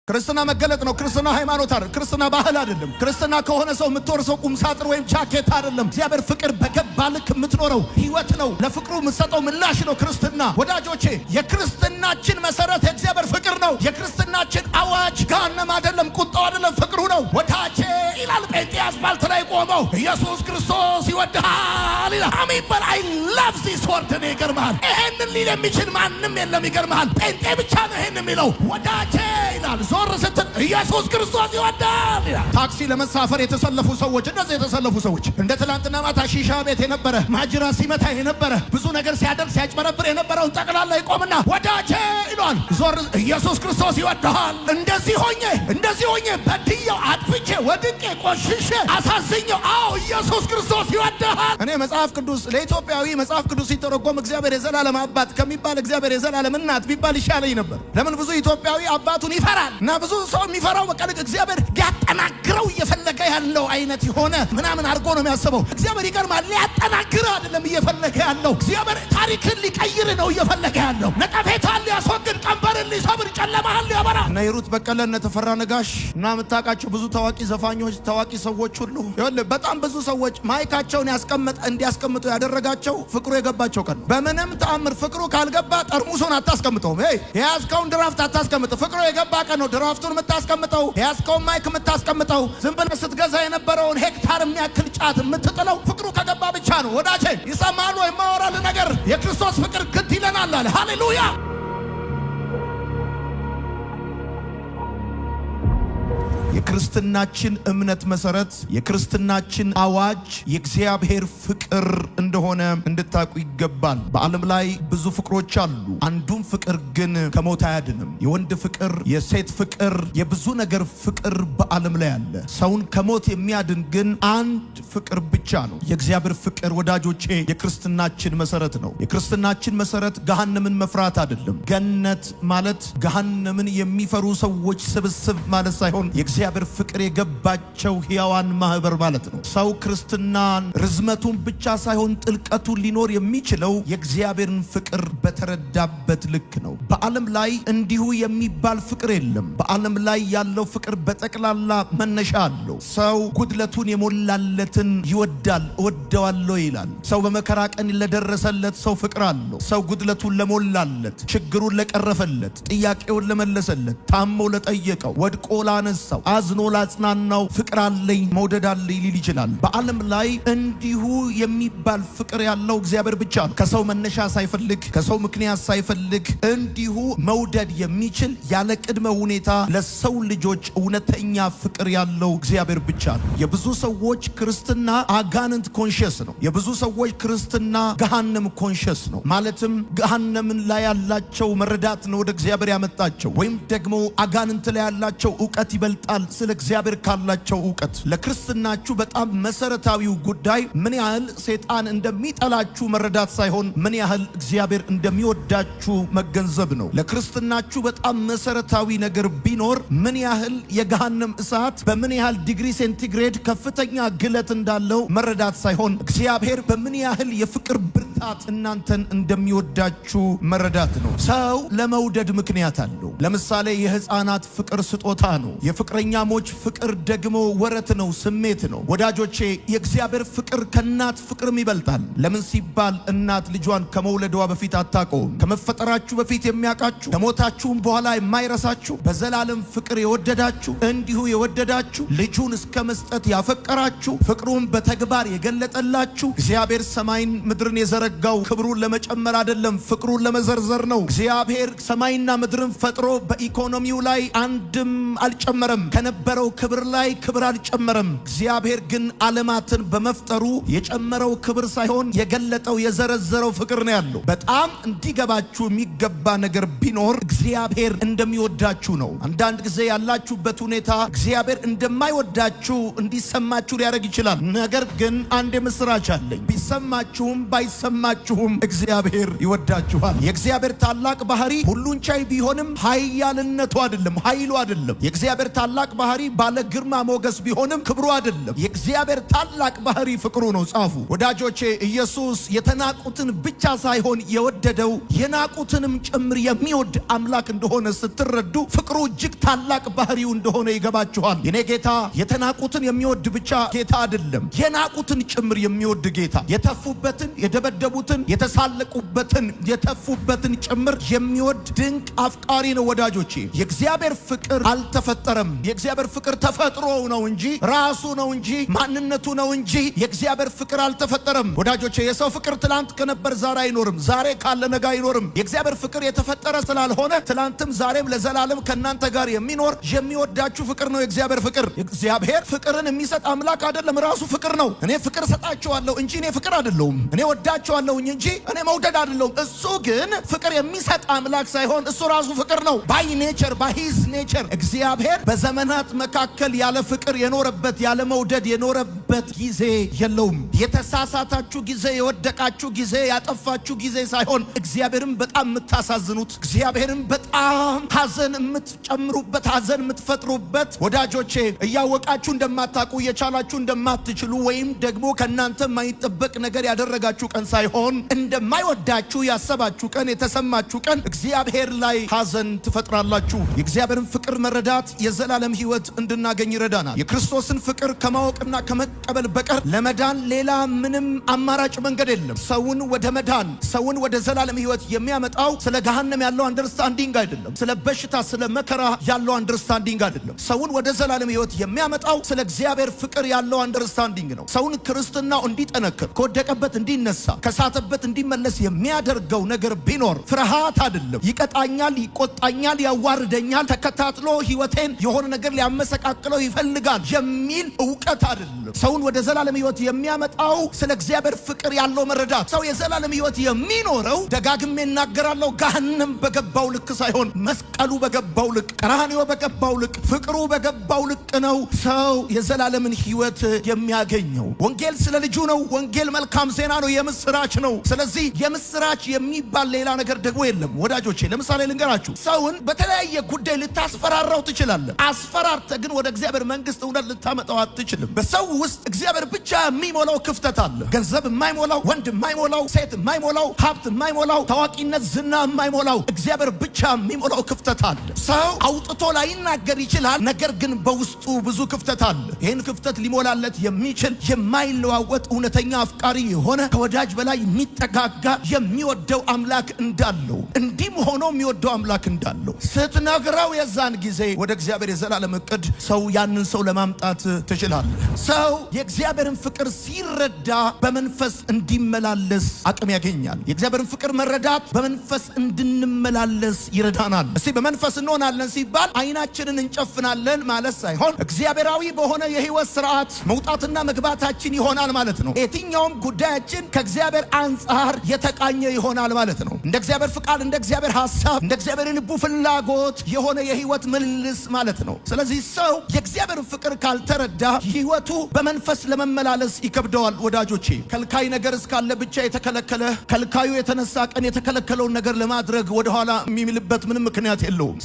ክርስትና መገለጥ ነው። ክርስትና ሃይማኖት አይደለም። ክርስትና ባህል አይደለም። ክርስትና ከሆነ ሰው የምትወርሰው ቁም ሳጥን ወይም ጃኬት አይደለም። እግዚአብሔር ፍቅር በገባ ልክ የምትኖረው ህይወት ነው። ለፍቅሩ የምትሰጠው ምላሽ ነው ክርስትና። ወዳጆቼ የክርስትናችን መሰረት የእግዚአብሔር ፍቅር ነው። የክርስትናችን አዋጅ ገሃነም አይደለም፣ ቁጣው አይደለም፣ ፍቅሩ ነው። ወዳጄ ይላል ጴንጤ አስፋልት ላይ ቆመው ኢየሱስ ክርስቶስ ይወድሃል ይላል። አሜን በል። አይ ላቭ ዚስ ወርድ ነው። ይገርምሃል፣ ይሄንን ሊል የሚችል ማንም የለም። ይገርምሃል፣ ጴንጤ ብቻ ነው ይሄን የሚለው። ወዳጄ ይላል ዞር ስትል ኢየሱስ ክርስቶስ ይወዳል ይላል። ታክሲ ለመሳፈር የተሰለፉ ሰዎች፣ እነዚህ የተሰለፉ ሰዎች እንደ ትላንትና ማታ ሺሻ ቤት የነበረ ማጅራ ሲመታ የነበረ ብዙ ነገር ሲያደርግ ሲያጭበረብር የነበረውን ጠቅላላ ይቆምና ወዳጄ ይሏል። ዞር ኢየሱስ ክርስቶስ ይወዳል። እንደዚህ ሆኜ በድየው አጥፍቼ ወድቄ ቆሽሼ አሳዝኘው፣ አዎ ኢየሱስ ክርስቶስ ይወዳል። እኔ መጽሐፍ ቅዱስ ለኢትዮጵያዊ መጽሐፍ ቅዱስ ሲተረጎም እግዚአብሔር የዘላለም አባት ከሚባል እግዚአብሔር የዘላለም እናት ቢባል ይሻለኝ ነበር። ለምን ብዙ ኢትዮጵያዊ አባቱን ይፈራል እና ብዙ ሰው የሚፈራው በቃ እግዚአብሔር ሊያጠናክረው እየፈለገ ያለው አይነት የሆነ ምናምን አድርጎ ነው የሚያስበው። እግዚአብሔር ይገርማል፣ ሊያጠናክር አይደለም እየፈለገ ያለው። እግዚአብሔር ታሪክን ሊቀይር ነው እየፈለገ ያለው። ነቀፌታን ሊያስወግድ፣ ቀንበርን ሊሰብር፣ ጨለማን ሊያበራ። እነ ሂሩት በቀለ፣ እነ ተፈራ ነጋሽ እና የምታውቃቸው ብዙ ታዋቂ ዘፋኞች፣ ታዋቂ ሰዎች ሁሉ በጣም ብዙ ሰዎች ማይካቸውን እንዲያስቀምጡ ያደረጋቸው ፍቅሩ የገባቸው ቀን። በምንም ተአምር ፍቅሩ ካልገባ ጠርሙሱን አታስቀምጠውም። የያዝከውን ድራፍት አታስቀምጥ። ፍቅሩ የገባ ቀን ነው ድራፍቱን የምታስቀምጠው፣ የያዝከውን ማይክ የምታስቀምጠው፣ ዝም ብለህ ስትገዛ የነበረውን ሄክታር የሚያክል ጫት የምትጥለው ፍቅሩ ከገባ ብቻ ነው። ወዳጄ ይሰማሉ። የማወራልህ ነገር የክርስቶስ ፍቅር ግድ ይለናል አለ። ሃሌሉያ። የክርስትናችን እምነት መሰረት፣ የክርስትናችን አዋጅ የእግዚአብሔር ፍቅር እንደሆነ እንድታውቁ ይገባል። በዓለም ላይ ብዙ ፍቅሮች አሉ። አንዱም ፍቅር ግን ከሞት አያድንም። የወንድ ፍቅር፣ የሴት ፍቅር፣ የብዙ ነገር ፍቅር በዓለም ላይ አለ። ሰውን ከሞት የሚያድን ግን አንድ ፍቅር ብቻ ነው፣ የእግዚአብሔር ፍቅር። ወዳጆቼ የክርስትናችን መሰረት ነው። የክርስትናችን መሰረት ገሃነምን መፍራት አይደለም። ገነት ማለት ገሃነምን የሚፈሩ ሰዎች ስብስብ ማለት ሳይሆን የእግዚአብሔር ፍቅር የገባቸው ሕያዋን ማህበር ማለት ነው። ሰው ክርስትናን ርዝመቱን ብቻ ሳይሆን ጥልቀቱን ሊኖር የሚችለው የእግዚአብሔርን ፍቅር በተረዳበት ልክ ነው። በዓለም ላይ እንዲሁ የሚባል ፍቅር የለም። በዓለም ላይ ያለው ፍቅር በጠቅላላ መነሻ አለው። ሰው ጉድለቱን የሞላለትን ይወዳል፣ እወደዋለሁ ይላል። ሰው በመከራ ቀን ለደረሰለት ሰው ፍቅር አለው። ሰው ጉድለቱን ለሞላለት፣ ችግሩን ለቀረፈለት፣ ጥያቄውን ለመለሰለት፣ ታሞ ለጠየቀው፣ ወድቆ ላነሳው፣ አዝኖ ላጽናናው ፍቅር አለኝ፣ መውደድ አለኝ ሊል ይችላል። በዓለም ላይ እንዲሁ የሚባል ፍቅር ያለው እግዚአብሔር ብቻ ነው። ከሰው መነሻ ሳይፈልግ፣ ከሰው ምክንያት ሳይፈልግ እንዲሁ መውደድ የሚችል ያለ ቅድመ ሁኔታ ለሰው ልጆች እውነተኛ ፍቅር ያለው እግዚአብሔር ብቻ ነው። የብዙ ሰዎች ክርስትና አጋንንት ኮንሽስ ነው። የብዙ ሰዎች ክርስትና ገሃነም ኮንሽስ ነው። ማለትም ገሃነምን ላይ ያላቸው መረዳት ነው ወደ እግዚአብሔር ያመጣቸው፣ ወይም ደግሞ አጋንንት ላይ ያላቸው እውቀት ይበልጣል ስለ እግዚአብሔር ካላቸው እውቀት። ለክርስትናችሁ በጣም መሰረታዊው ጉዳይ ምን ያህል ሰይጣን እንደሚጠላችሁ መረዳት ሳይሆን ምን ያህል እግዚአብሔር እንደሚወዳችሁ መገንዘብ ነው። ለክርስትናችሁ በጣም መሰረታዊ ነገር ቢኖር ምን ያህል የገሃነም እሳት በምን ያህል ዲግሪ ሴንቲግሬድ ከፍተኛ ግለት እንዳለው መረዳት ሳይሆን እግዚአብሔር በምን ያህል የፍቅር ብርታት እናንተን እንደሚወዳችሁ መረዳት ነው። ሰው ለመውደድ ምክንያት አለው። ለምሳሌ የህፃናት ፍቅር ስጦታ ነው። የፍቅረኛሞች ፍቅር ደግሞ ወረት ነው፣ ስሜት ነው። ወዳጆቼ የእግዚአብሔር ፍቅር ከእናት ፍቅርም ይበልጣል። ለምን ሲባል እናት ልጇን ከመውለዷ በፊት አታውቀውም። ከመፈጠራችሁ በፊት የሚያውቃችሁ፣ ከሞታችሁም በኋላ የማይረሳችሁ፣ በዘላለም ፍቅር የወደዳችሁ፣ እንዲሁ የወደዳችሁ፣ ልጁን እስከ መስጠት ያፈቀራችሁ፣ ፍቅሩን በተግባር የገለጠላችሁ። እግዚአብሔር ሰማይን ምድርን የዘረጋው ክብሩን ለመጨመር አይደለም፣ ፍቅሩን ለመዘርዘር ነው። እግዚአብሔር ሰማይና ምድርን ፈጥሮ በኢኮኖሚው ላይ አንድም አልጨመረም። ከነበረው ክብር ላይ ክብር አልጨመረም። እግዚአብሔር ግን ዓለማትን በመፍጠሩ የጨመረው ክብር ሳይሆን የገለጠው የዘረዘረው ፍቅር ነው ያለው። በጣም እንዲገባችሁ የሚገባ ነገር ቢኖር እግዚአብሔር እንደሚወዳችሁ ነው። አንዳንድ ጊዜ ያላችሁበት ሁኔታ እግዚአብሔር እንደማይወዳችሁ እንዲሰማችሁ ሊያደርግ ይችላል። ነገር ግን አንድ ምስራች አለኝ። ቢሰማችሁም ባይሰማ ቢሰማችሁም እግዚአብሔር ይወዳችኋል። የእግዚአብሔር ታላቅ ባህሪ ሁሉን ቻይ ቢሆንም ኃያልነቱ አይደለም፣ ኃይሉ አይደለም። የእግዚአብሔር ታላቅ ባህሪ ባለ ግርማ ሞገስ ቢሆንም ክብሩ አይደለም። የእግዚአብሔር ታላቅ ባህሪ ፍቅሩ ነው። ጻፉ ወዳጆቼ። ኢየሱስ የተናቁትን ብቻ ሳይሆን የወደደው የናቁትንም ጭምር የሚወድ አምላክ እንደሆነ ስትረዱ ፍቅሩ እጅግ ታላቅ ባህሪው እንደሆነ ይገባችኋል። የኔ ጌታ የተናቁትን የሚወድ ብቻ ጌታ አይደለም፣ የናቁትን ጭምር የሚወድ ጌታ፣ የተፉበትን፣ የደበደቡትን፣ የተሳለቁበትን፣ የተፉበትን ጭምር የሚወድ ድንቅ አፍቃሪ ነው። ወዳጆቼ የእግዚአብሔር ፍቅር አልተፈጠረም። የእግዚአብሔር ፍቅር ተፈጥሮ ነው እንጂ ራሱ ነው እንጂ ማንነቱ ነው እንጂ የእግዚአብሔር ፍቅር አልተፈጠረም። ወዳጆቼ የሰው ፍቅር ትላንት ከነበር ዛሬ አይኖርም፣ ዛሬ ካለ ነገ አይኖርም። የእግዚአብሔር ፍቅር የተፈጠረ ስላልሆነ ትላንትም ዛሬም ለዘላለም ከናንተ ጋር የሚኖር የሚወዳችሁ ፍቅር ነው የእግዚአብሔር ፍቅር። እግዚአብሔር ፍቅርን የሚሰጥ አምላክ አይደለም፣ ራሱ ፍቅር ነው። እኔ ፍቅር ሰጣችኋለሁ እንጂ እኔ ፍቅር አይደለሁም። እኔ ወዳችኋለሁ እንጂ እኔ መውደድ አይደለሁም። እሱ ግን ፍቅር የሚሰጥ አምላክ ሳይሆን እሱ ራሱ ፍቅር ነው። ባይ ኔቸር ባይ ሂዝ ኔቸር እግዚአብሔር በዘመናት መካከል ያለ ፍቅር የኖረበት ያለ መውደድ የኖረበት ጊዜ የለውም። የተሳሳታችሁ ጊዜ፣ የወደቃችሁ ጊዜ፣ ያጠፋችሁ ጊዜ ሳይሆን እግዚአብሔርን በጣም የምታሳዝኑት፣ እግዚአብሔርን በጣም ሐዘን የምትጨምሩበት፣ ሐዘን የምትፈጥሩበት ወዳጆቼ እያወቃችሁ እንደማታውቁ እየቻላችሁ እንደማትችሉ ወይም ደግሞ ከእናንተ የማይጠበቅ ነገር ያደረጋችሁ ቀን ሳይሆን እንደማይወዳችሁ ያሰባችሁ ቀን፣ የተሰማችሁ ቀን እግዚአብሔር ላይ ሐዘን ትፈጥራላችሁ። የእግዚአብሔርን ፍቅር መረዳት የዘላለም ሕይወት እንድናገኝ ይረዳናል። የክርስቶስን ፍቅር ከማወቅና ከመቀበል በቀር ለመዳን ሌላ ምንም አማራጭ መንገድ የለም። ሰውን ወደ መዳን፣ ሰውን ወደ ዘላለም ሕይወት የሚያመጣው ስለ ገሃነም ያለው አንደርስታንዲንግ አይደለም። ስለ በሽታ፣ ስለ መከራ ያለው አንደርስታንዲንግ አይደለም። ሰውን ወደ ዘላለም ሕይወት የሚያመጣው ስለ እግዚአብሔር ፍቅር ያለው አንደርስታንዲንግ ነው። ሰውን ክርስትናው እንዲጠነክር፣ ከወደቀበት እንዲነሳ፣ ከሳተበት እንዲመለስ የሚያደርገው ነገር ቢኖር ፍርሃት አይደለም። ይቀጣኛል፣ ይቆጣኛል፣ ያዋርደኛል፣ ተከታትሎ ሕይወቴን የሆነ ነገር ሊያመሰቃቅለው ይፈልጋል የሚል እውቀት አይደለም። ሰውን ወደ ዘላለም ሕይወት የሚያመጣው ስለ እግዚአብሔር ፍቅር ያለው መረዳት። ሰው የዘላለም ሕይወት የሚኖረው ደጋግሜ እናገራለሁ፣ ገሃነም በገባው ልክ ሳይሆን መስቀሉ በገባው ልክ፣ ቀራንዮ በገባው ልክ፣ ፍቅሩ በገባው ልክ ነው ሰው የዘላለምን ሕይወት የሚያገኘው። ወንጌል ስለ ልጁ ነው። ወንጌል መልካም ዜና ነው፣ የምስራች ነው። ስለዚህ የምስራች የሚባል ሌላ ነገር ደግሞ የለም ወዳጆቼ። ለምሳሌ ልንገራችሁ፣ ሰውን በተለያየ ጉዳይ ልታስፈራራው ትችላለህ። አስፈራርተ ግን ወደ እግዚአብሔር መንግስት እውነት ልታመጣው አትችልም። በሰው ውስጥ እግዚአብሔር ብቻ የሚሞላው ክፍተት አለ። ገንዘብ የማይሞላው፣ ወንድ የማይሞላው፣ ሴት የማይሞላው፣ ሀብት የማይሞላው፣ ታዋቂነት፣ ዝና የማይሞላው እግዚአብሔር ብቻ የሚሞላው ክፍተት አለ። ሰው አውጥቶ ላይናገር ይችላል፣ ነገር ግን በውስጡ ብዙ ክፍተት አለ። ይህን ክፍተት ሊሞላለት የሚችል የማይለዋወጥ እውነተኛ አፍቃሪ የሆነ ከወዳጅ በላይ የሚጠጋጋ የሚወደው አምላክ እንዳለው እንዲህም ሆኖ የሚወደው አምላክ እንዳለው ስትነግረው የዛን ጊዜ ወደ እግዚአብሔር የዘላለም እቅድ ሰው ያንን ሰው ለማምጣት ትችላለህ። ሰው የእግዚአብሔርን ፍቅር ሲረዳ በመንፈስ እንዲመላለስ አቅም ያገኛል። የእግዚአብሔርን ፍቅር መረዳት በመንፈስ እንድንመላለስ ይረዳናል። እስቲ በመንፈስ እንሆናለን ሲባል አይናችንን እንጨፍናለን ማለት ሳይሆን እግዚአብሔራዊ በሆነ የህይወት ስርዓት መውጣትና መግባታችን ይሆናል ማለት ነው። የትኛውም ጉዳያችን ከእግዚአብሔር አንጻር የተቃኘ ይሆናል ማለት ነው። እንደ እግዚአብሔር ፍቃድ፣ እንደ እግዚአብሔር ሐሳብ፣ እንደ እግዚአብሔር ልቡ ፍላጎት የሆነ የህይወት ምልልስ ማለት ነው። ስለዚህ ሰው የእግዚአብሔርን ፍቅር ካልተረዳ ህይወቱ በመንፈስ ለመመላለስ ይከብደዋል። ወዳጆቼ ከልካይ ነገር እስካለ ብቻ የተከለከለ ከልካዩ የተነሳ ቀን የተከለከለውን ነገር ለማድረግ ወደኋላ የሚምልበት ምንም ምክንያት የለውም።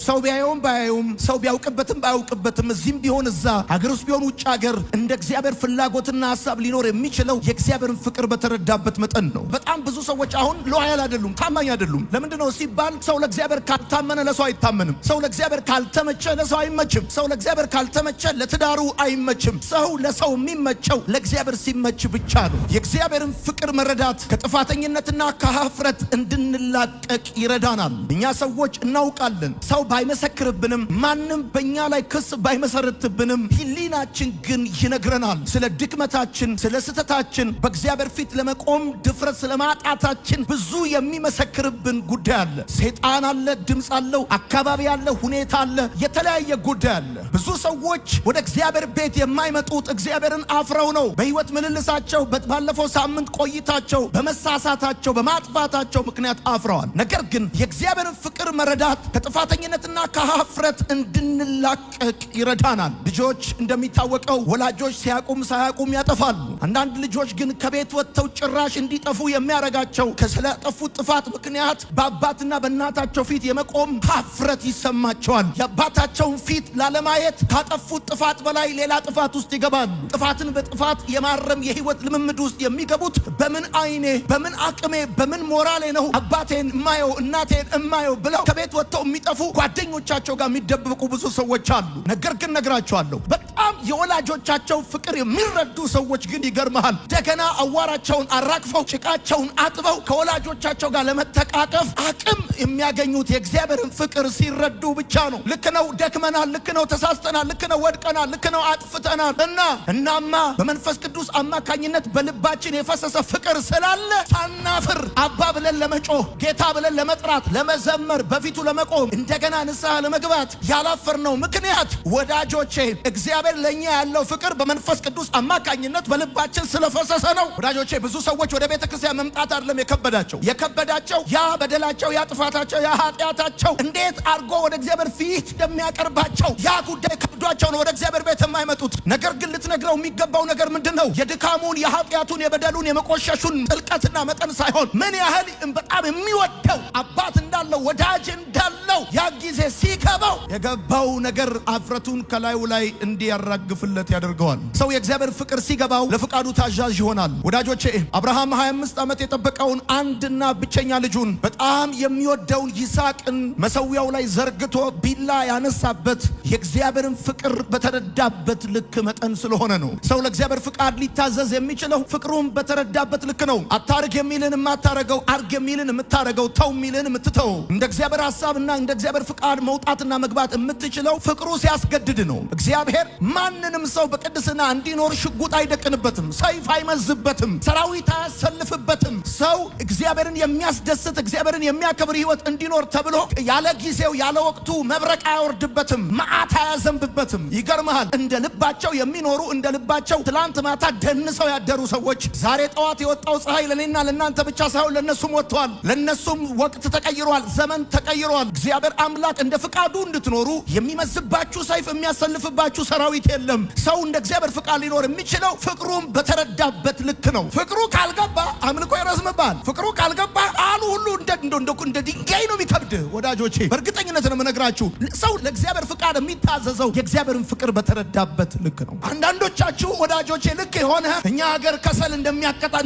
ሰው ቢያየውም ባያየውም፣ ሰው ቢያውቅበትም ባያውቅበትም፣ እዚህም ቢሆን እዛ፣ ሀገር ውስጥ ቢሆን ውጭ ሀገር፣ እንደ እግዚአብሔር ፍላጎትና ሐሳብ ሊኖር የሚችለው የእግዚአብሔርን ፍቅር በተረዳበት መጠን ነው። በጣም ብዙ ሰዎች አሁን ሎያል አይደሉም፣ ታማኝ አይደሉም። ለምንድን ነው ሲባል ሰው ለእግዚአብሔር ካልታመነ ለሰው አይታመንም። ሰው ለእግዚአብሔር ካልተመቸ ለሰው አይመችም። ሰው ለእግዚአብሔር ካልተመቸ ለትዳሩ አይመችም። ሰው ለሰው የሚመቸው ለእግዚአብሔር ሲመች ብቻ ነው። የእግዚአብሔርን ፍቅር መረዳት ከጥፋተኝነትና ከኀፍረት እንድንላቀቅ ይረዳናል። እኛ ሰዎች እናውቃለን። ሰው ባይመሰክርብንም፣ ማንም በእኛ ላይ ክስ ባይመሰርትብንም፣ ሕሊናችን ግን ይነግረናል ስለ ድክመታችን፣ ስለ ስህተታችን፣ በእግዚአብሔር ፊት ለመቆም ድፍረት ስለማጣታችን ብዙ የሚመሰክርብን ጉዳይ አለ። ሰይጣን አለ፣ ድምፅ አለው፣ አካባቢ አለ፣ ሁኔታ አለ፣ የተለያየ ጉዳይ አለ። ብዙ ሰዎች ወደ እግዚአብሔር ቤት የማይመጡት እግዚአብሔርን አፍረው ነው። በህይወት ምልልሳቸው ባለፈው ሳምንት ቆይታቸው በመሳሳታቸው በማጥፋታቸው ምክንያት አፍረዋል። ነገር ግን የእግዚአብሔርን ፍቅር መረዳት ከጥፋተኝነትና ከሀፍረት እንድንላቀቅ ይረዳናል። ልጆች እንደሚታወቀው ወላጆች ሲያቁም ሳያቁም ያጠፋሉ። አንዳንድ ልጆች ግን ከቤት ወጥተው ጭራሽ እንዲጠፉ የሚያረጋቸው ስለጠፉት ጥፋት ምክንያት በአባትና በእናታቸው ፊት የመቆም ሀፍረት ይሰማቸዋል። የአባታቸውን ፊት ላለማየት ካጠፉት ጥፋት በላይ ሌላ ጥፋት ውስጥ ይገባሉ። ጥፋትን በጥፋት የማረም የህይወት ልምምድ ውስጥ የሚገቡት በምን አይኔ በምን አቅሜ በምን ሞራሌ ነው አባቴን እማየው እናቴን እማየው ብለው ከቤት ወጥተው የሚጠፉ ጓደኞቻቸው ጋር የሚደብቁ ብዙ ሰዎች አሉ። ነገር ግን ነግራቸዋለሁ፣ በጣም የወላጆቻቸው ፍቅር የሚረዱ ሰዎች ግን ይገርመሃል፣ እንደገና አዋራቸውን አራግፈው ጭቃቸውን አጥበው ከወላጆቻቸው ጋር ለመተቃቀፍ አቅም የሚያገኙት የእግዚአብሔርን ፍቅር ሲረዱ ብቻ ነው። ልክ ነው ደክመናል፣ ልክ ነው ተሳስተናል፣ ልክ ነው ወድቀናል፣ ልክ ነው አጥፍተናል እናማ በመንፈስ ቅዱስ አማካኝነት በልባችን የፈሰሰ ፍቅር ስላለ ሳናፍር አባ ብለን ለመጮህ ጌታ ብለን ለመጥራት ለመዘመር በፊቱ ለመቆም እንደገና ንስሐ ለመግባት ያላፈርነው ምክንያት ወዳጆቼ እግዚአብሔር ለኛ ያለው ፍቅር በመንፈስ ቅዱስ አማካኝነት በልባችን ስለፈሰሰ ነው። ወዳጆቼ ብዙ ሰዎች ወደ ቤተ ክርስቲያን መምጣት አይደለም የከበዳቸው ያ በደላቸው ያ ጥፋታቸው ያ ኃጢአታቸው እንዴት አድርጎ ወደ እግዚአብሔር ፊት እንደሚያቀርባቸው ያ ጉዳይ ከብዷቸው ነው ወደ እግዚአብሔር ቤት የማይመጡት። ነገር ግን ልትነግረው የሚገባው ነገር ምንድነው? የድካሙን የኃጢአቱን የበደሉን የመቆሸሹን ጥልቀትና መጠን ሳይሆን ምን ያህል በጣም የሚወደው አባት እንዳለው ወዳጅ እንዳለው ያ ጊዜ ሲገባው የገባው ነገር አፍረቱን ከላዩ ላይ እንዲያራግፍለት ያደርገዋል። ሰው የእግዚአብሔር ፍቅር ሲገባው ለፍቃዱ ታዛዥ ይሆናል። ወዳጆቼ አብርሃም 25 ዓመት የጠበቀውን አንድና ብቸኛ ልጁን በጣም የሚወደውን ይስሐቅን መሰዊያው ላይ ዘርግቶ ቢላ ያነሳበት የእግዚአብሔርን ፍቅር በተረዳበት ልክ መጠን ስለሆነ ነው። ሰው ለእግዚአብሔር ፍቃድ ሊታዘዝ የሚችለው ፍቅሩን በተረዳበት ልክ ነው። አታርግ የሚልን የማታረገው፣ አርግ የሚልን የምታረገው፣ ተው የሚልን የምትተው፣ እንደ እግዚአብሔር ሐሳብና እንደ እግዚአብሔር ፍቃድ መውጣትና መግባት የምትችለው ፍቅሩ ሲያስገድድ ነው። እግዚአብሔር ማንንም ሰው በቅድስና እንዲኖር ሽጉጥ አይደቅንበትም፣ ሰይፍ አይመዝበትም፣ ሰራዊት አያሰልፍበትም። ሰው እግዚአብሔርን የሚያስደስት እግዚአብሔርን የሚያከብር ህይወት እንዲኖር ተብሎ ያለ ጊዜው ያለ ወቅቱ መብረቅ አያወርድበትም፣ መዓት አያዘንብበትም። ይገርምሃል፣ እንደ ልባቸው የሚኖሩ እንደ ልባቸው ትላንት ማታ ደንሰው ያደሩ ሰዎች ዛሬ ጠዋት የወጣው ፀሐይ ለኔና ለናንተ ብቻ ሳይሆን ለነሱም ወጥቷል። ለነሱም ወቅት ተቀይሯል፣ ዘመን ተቀይሯል። እግዚአብሔር አምላክ እንደ ፍቃዱ እንድትኖሩ የሚመዝባችሁ ሰይፍ የሚያሰልፍባችሁ ሰራዊት የለም። ሰው እንደ እግዚአብሔር ፍቃድ ሊኖር የሚችለው ፍቅሩን በተረዳበት ልክ ነው። ፍቅሩ ካልገባ አምልኮ ይረዝምባል። ፍቅሩ ካልገባ አሉ ሁሉ እንደ ድንጋይ ነው የሚከብድ። ወዳጆቼ በእርግጠኝነት ነው የምነግራችሁ፣ ሰው ለእግዚአብሔር ፍቃድ የሚታዘዘው የእግዚአብሔርን ፍቅር በተረዳበት ልክ ነው። አንዳንዶቻችሁ ወዳጆቼ ልክ የሆነ እኛ ሀገር ከሰል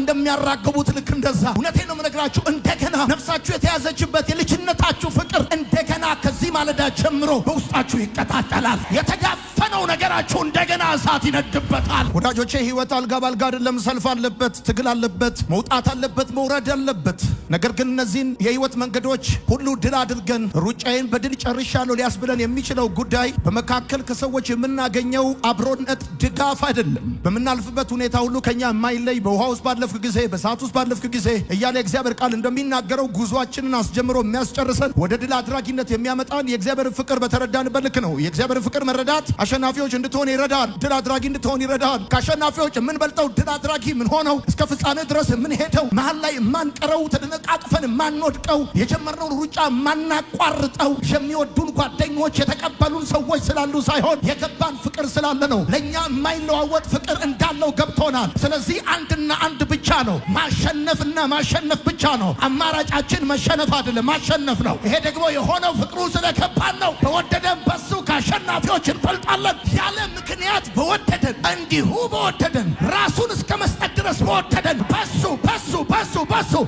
እንደሚያራግቡት ልክ እንደዛ እውነቴ ነው የምነግራችሁ፣ እንደገና ነፍሳችሁ የተያዘችበት የልጅነታችሁ ፍቅር እንደገና ከዚህ ማለዳ ጀምሮ በውስጣችሁ ይቀጣጠላል። የተዳፈነው ነገራችሁ እንደገና እሳት ይነድበታል። ወዳጆቼ ህይወት አልጋ ባልጋ አይደለም። ሰልፍ አለበት፣ ትግል አለበት፣ መውጣት አለበት፣ መውረድ አለበት። ነገር ግን እነዚህን የህይወት መንገዶች ሁሉ ድል አድርገን ሩጫዬን በድል ጨርሻለሁ ሊያስብለን የሚችለው ጉዳይ በመካከል ከሰዎች የምናገኘው አብሮነት ድጋፍ አይደለም። በምናልፍበት ሁኔታ ሁሉ ከኛ የማይለይ በውሃ ውስጥ ባለፍክ ጊዜ በእሳት ውስጥ ባለፍክ ጊዜ እያለ የእግዚአብሔር ቃል እንደሚናገረው ጉዟችንን አስጀምሮ የሚያስጨርሰን ወደ ድል አድራጊነት የሚያመጣን የእግዚአብሔር ፍቅር በተረዳንበት ልክ ነው። የእግዚአብሔር ፍቅር መረዳት አሸናፊዎች እንድትሆን ይረዳል። ድል አድራጊ እንድትሆን ይረዳል። ከአሸናፊዎች የምንበልጠው ድል አድራጊ ምን ሆነው እስከ ፍጻሜ ድረስ የምንሄደው መሀል ላይ የማንቀረው ተደነቃቅፈን የማንወድቀው የጀመርነውን ሩጫ የማናቋርጠው የሚወዱን ጓደኞች የተቀበሉን ሰዎች ስላሉ ሳይሆን የገባን ፍቅር ስላለ ነው። ለእኛ የማይለዋወጥ ፍቅር እንዳለው ገብቶናል። ስለዚህ አንድና አንድ ብቻ ነው፣ ማሸነፍና ማሸነፍ ብቻ ነው። አማራጫችን መሸነፍ አይደለም፣ ማሸነፍ ነው። ይሄ ደግሞ የሆነው ፍቅሩ ስለገባን ነው። በወደደን በሱ ከአሸናፊዎች እንበልጣለን። ያለ ምክንያት በወደደን እንዲሁ በወደደን ራሱን እስከ መስጠት ድረስ በወደደን በሱ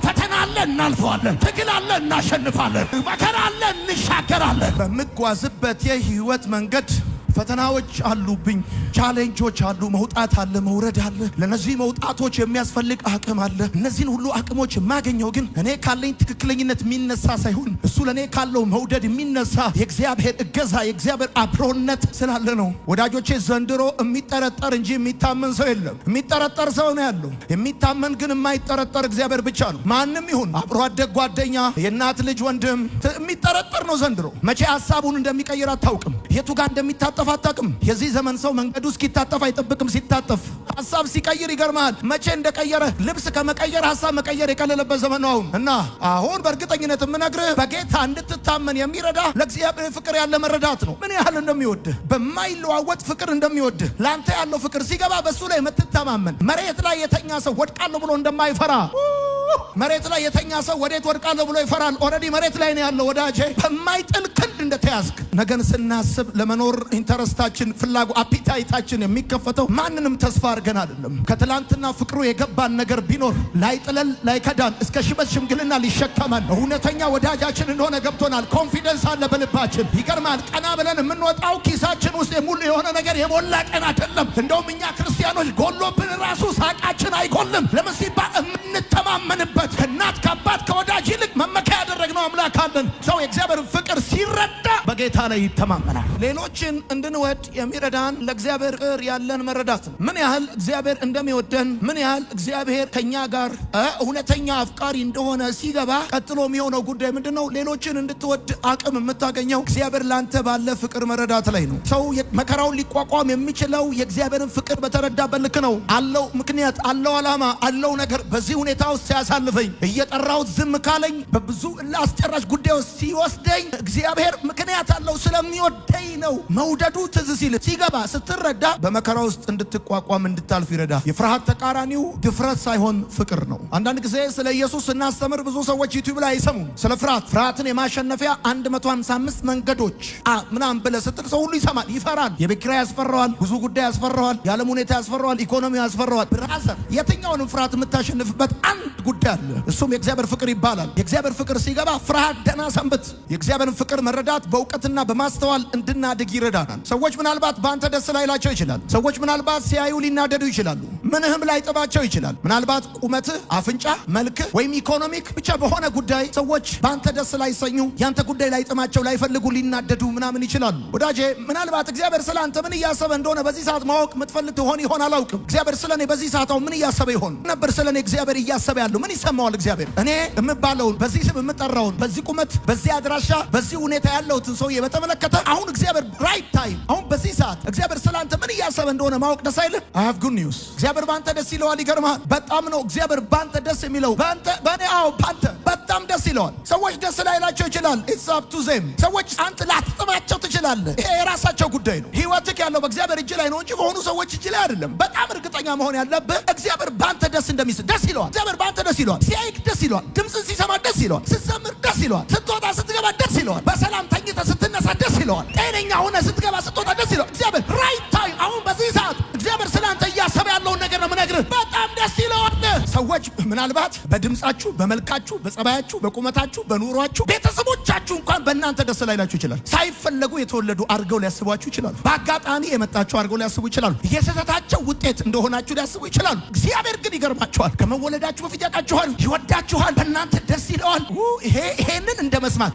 ፈተና አለ እናልፈዋለን፣ ትግል አለ እናሸንፋለን፣ መከራ አለ እንሻገራለን። በምጓዝበት የህይወት መንገድ ፈተናዎች አሉብኝ፣ ቻሌንጆች አሉ፣ መውጣት አለ፣ መውረድ አለ። ለነዚህ መውጣቶች የሚያስፈልግ አቅም አለ። እነዚህን ሁሉ አቅሞች የማገኘው ግን እኔ ካለኝ ትክክለኝነት የሚነሳ ሳይሆን እሱ ለእኔ ካለው መውደድ የሚነሳ የእግዚአብሔር እገዛ የእግዚአብሔር አብሮነት ስላለ ነው። ወዳጆቼ ዘንድሮ የሚጠረጠር እንጂ የሚታመን ሰው የለም። የሚጠረጠር ሰው ነው ያለው። የሚታመን ግን የማይጠረጠር እግዚአብሔር ብቻ ነው። ማንም ይሁን አብሮ አደግ ጓደኛ፣ የእናት ልጅ ወንድም የሚጠረጠር ነው ዘንድሮ። መቼ ሀሳቡን እንደሚቀይር አታውቅም። የቱ ጋር እንደሚታጠ ሲታጠፍ አታውቅም። የዚህ ዘመን ሰው መንገዱ እስኪታጠፍ አይጠብቅም። ሲታጠፍ ሐሳብ ሲቀይር ይገርማል። መቼ እንደቀየረ ልብስ ከመቀየር ሐሳብ መቀየር የቀለለበት ዘመን ነው። እና አሁን በእርግጠኝነት የምነግርህ በጌታ እንድትታመን የሚረዳ ለእግዚአብሔር ፍቅር ያለ መረዳት ነው። ምን ያህል እንደሚወድህ በማይለዋወጥ ፍቅር እንደሚወድህ ላንተ ያለው ፍቅር ሲገባ በሱ ላይ የምትተማመን መሬት ላይ የተኛ ሰው ወድቃለሁ ብሎ እንደማይፈራ መሬት ላይ የተኛ ሰው ወዴት ወድቃለሁ ብሎ ይፈራል። ኦልሬዲ መሬት ላይ ነው ያለው ወዳጄ። በማይጥል ክንድ እንደተያዝክ ነገን ስናስብ ለመኖር ኢንተረስታችን አፒታይታችን የሚከፈተው ማንንም ተስፋ አድርገን አይደለም። ከትላንትና ፍቅሩ የገባን ነገር ቢኖር ላይጥለል ላይከዳን እስከ ሽበት ሽምግልና ሊሸከመን እውነተኛ ወዳጃችን እንደሆነ ገብቶናል። ኮንፊደንስ አለ በልባችን። ይገርማል። ቀና ብለን የምንወጣው ኪሳችን ውስጥ የሆነ ነገር የሞላ ቀን አይደለም። እንደውም እኛ ክርስቲያኖች ጎሎብን ራሱ ሳቃችን አይጎልም። ለምን ሲባል የምንተማመንበት ከእናት ከአባት ከወዳጅ ይልቅ መመኪያ ያደረግነው አምላክ አለን። ሰው የእግዚአብሔርን ፍቅር ሲረዳ በጌታ ላይ ይተማመናል። ሌሎችን እንድንወድ የሚረዳን ለእግዚአብሔር ፍቅር ያለን መረዳት ነው። ምን ያህል እግዚአብሔር እንደሚወደን፣ ምን ያህል እግዚአብሔር ከኛ ጋር እውነተኛ አፍቃሪ እንደሆነ ሲገባ ቀጥሎ የሚሆነው ጉዳይ ምንድነው? ሌሎችን እንድትወድ አቅም የምታገኘው እግዚአብሔር ላንተ ባለ ፍቅር መረዳት ላይ ነው። ሰው መከራውን ሊቋቋም የሚችለው የእግዚአብሔርን ፍቅር በተረዳበት ልክ ነው። አለው ምክንያት፣ አለው ዓላማ፣ አለው ነገር። በዚህ ሁኔታ ውስጥ ሲያሳልፈኝ እየጠራሁት ዝም ካለኝ በብዙ አስጨራሽ ጉዳይ ውስጥ ሲወስደኝ እግዚአብሔር ምክንያት አለው። ስለሚወደኝ ነው። መውደዱ ትዝ ሲል ሲገባ ስትረዳ በመከራ ውስጥ እንድትቋቋም እንድታልፍ ይረዳ። የፍርሃት ተቃራኒው ድፍረት ሳይሆን ፍቅር ነው። አንዳንድ ጊዜ ስለ ኢየሱስ ስናስተምር ብዙ ሰዎች ዩቲዩብ ላይ አይሰሙም። ስለ ፍርሃትን የማሸነፊያ 155 መንገዶች ምናምን ብለህ ስትል ሰው ሁሉ ይሰማል፣ ይፈራል። የቤት ኪራይ ያስፈራዋል፣ ብዙ ጉዳይ ያስፈራዋል፣ የዓለም ሁኔታ ያስፈራዋል፣ ኢኮኖሚ ያስፈራዋል። ብራዘር የትኛውንም ፍርሃት የምታሸንፍበት አንድ ጉዳይ አለ። እሱም የእግዚአብሔር ፍቅር ይባላል። የእግዚአብሔር ፍቅር ሲገባ ፍርሃት ደህና ሰንብት። የእግዚአብሔርን ፍቅር መረዳት በእውቀትና በማስተዋል እንድናድግ ይረዳናል። ሰዎች ምናልባት በአንተ ደስ ላይላቸው ይችላል። ሰዎች ምናልባት ሲያዩ ሊናደዱ ይችላሉ። ምንህም ላይጥባቸው ይችላል። ምናልባት ቁመትህ፣ አፍንጫ፣ መልክህ ወይም ኢኮኖሚክ ብቻ በሆነ ጉዳይ ሰዎች በአንተ ደስ ላይሰኙ፣ ያንተ ጉዳይ ላይጥማቸው፣ ላይፈልጉ፣ ሊናደዱ ምናምን ይችላሉ። ወዳጄ ምናልባት እግዚአብሔር ስለ አንተ ምን እያሰበ እንደሆነ በዚህ ሰዓት ማወቅ የምትፈልግ ትሆን ይሆን አላውቅም። እግዚአብሔር ስለ እኔ በዚህ ሰዓት ምን እያሰበ ይሆን ነበር? ስለ እኔ እግዚአብሔር እያሰበ ያለው ምን ይሰማዋል? እግዚአብሔር እኔ የምባለውን በዚህ ስም የምጠራውን በዚህ ቁመት በዚህ አድራሻ በዚህ ሁኔታ ያለውትን ሰውዬ በተመለከተ አሁን እግዚአብሔር ራይት ታይም አሁን በዚህ ሰዓት እግዚአብሔር ስላንተ ምን እያሰበ እንደሆነ ማወቅ ደስ አይልህ? I have good news። እግዚአብሔር ባንተ ደስ ይለዋል። ይገርማል። በጣም ነው እግዚአብሔር ባንተ ደስ የሚለው። ባንተ ባንተ በጣም ደስ ይለዋል። ሰዎች ደስ ላይላቸው ይችላል። It's up to them። ሰዎች አንተ ላትጥማቸው ትችላለህ። ይሄ የራሳቸው ጉዳይ ነው። ህይወትህ ያለው በእግዚአብሔር እጅ ላይ ነው እንጂ በሆኑ ሰዎች እጅ ላይ አይደለም። በጣም እርግጠኛ መሆን ያለብህ እግዚአብሔር ባንተ ደስ እንደሚስል ደስ ይለዋል። እግዚአብሔር ባንተ ደስ ይለዋል። ሲያይክ ደስ ይለዋል። ድምፅን ሲሰማ ደስ ይለዋል። ስትዘምር ደስ ይለዋል። ስትወጣ ስትገባ ደስ ይለዋል። በሰላም ተኝተህ ስትነሳ ደስ ይለዋል። ጤነኛ ሆነህ ስትገባ ስትወጣ ደስ ይለዋል። እግዚአብሔር ራይት ታይም አሁን በዚህ ሰዓት እግዚአብሔር ስላንተ እያሰበ ያለውን ነገር ነው የምነግርህ። በጣም ደስ ይለዋል። ሰዎች ምናልባት በድምፃችሁ፣ በመልካችሁ፣ በጸባያችሁ፣ በቁመታችሁ፣ በኑሯችሁ ቤተሰቦቻችሁ እንኳን በእናንተ ደስ ላይላችሁ ይችላል። ሳይፈለጉ የተወለዱ አድርገው ሊያስቧችሁ ይችላሉ። በአጋጣሚ የመጣችሁ አድርገው ሊያስቡ ይችላሉ። የስህተታቸው ውጤት እንደሆናችሁ ሊያስቡ ይችላሉ። እግዚአብሔር ግን ይገርማችኋል። ከመወለዳችሁ በፊት ያውቃችኋል፣ ይወዳችኋል፣ በእናንተ ደስ ይለዋል። ይሄንን እንደ መስማት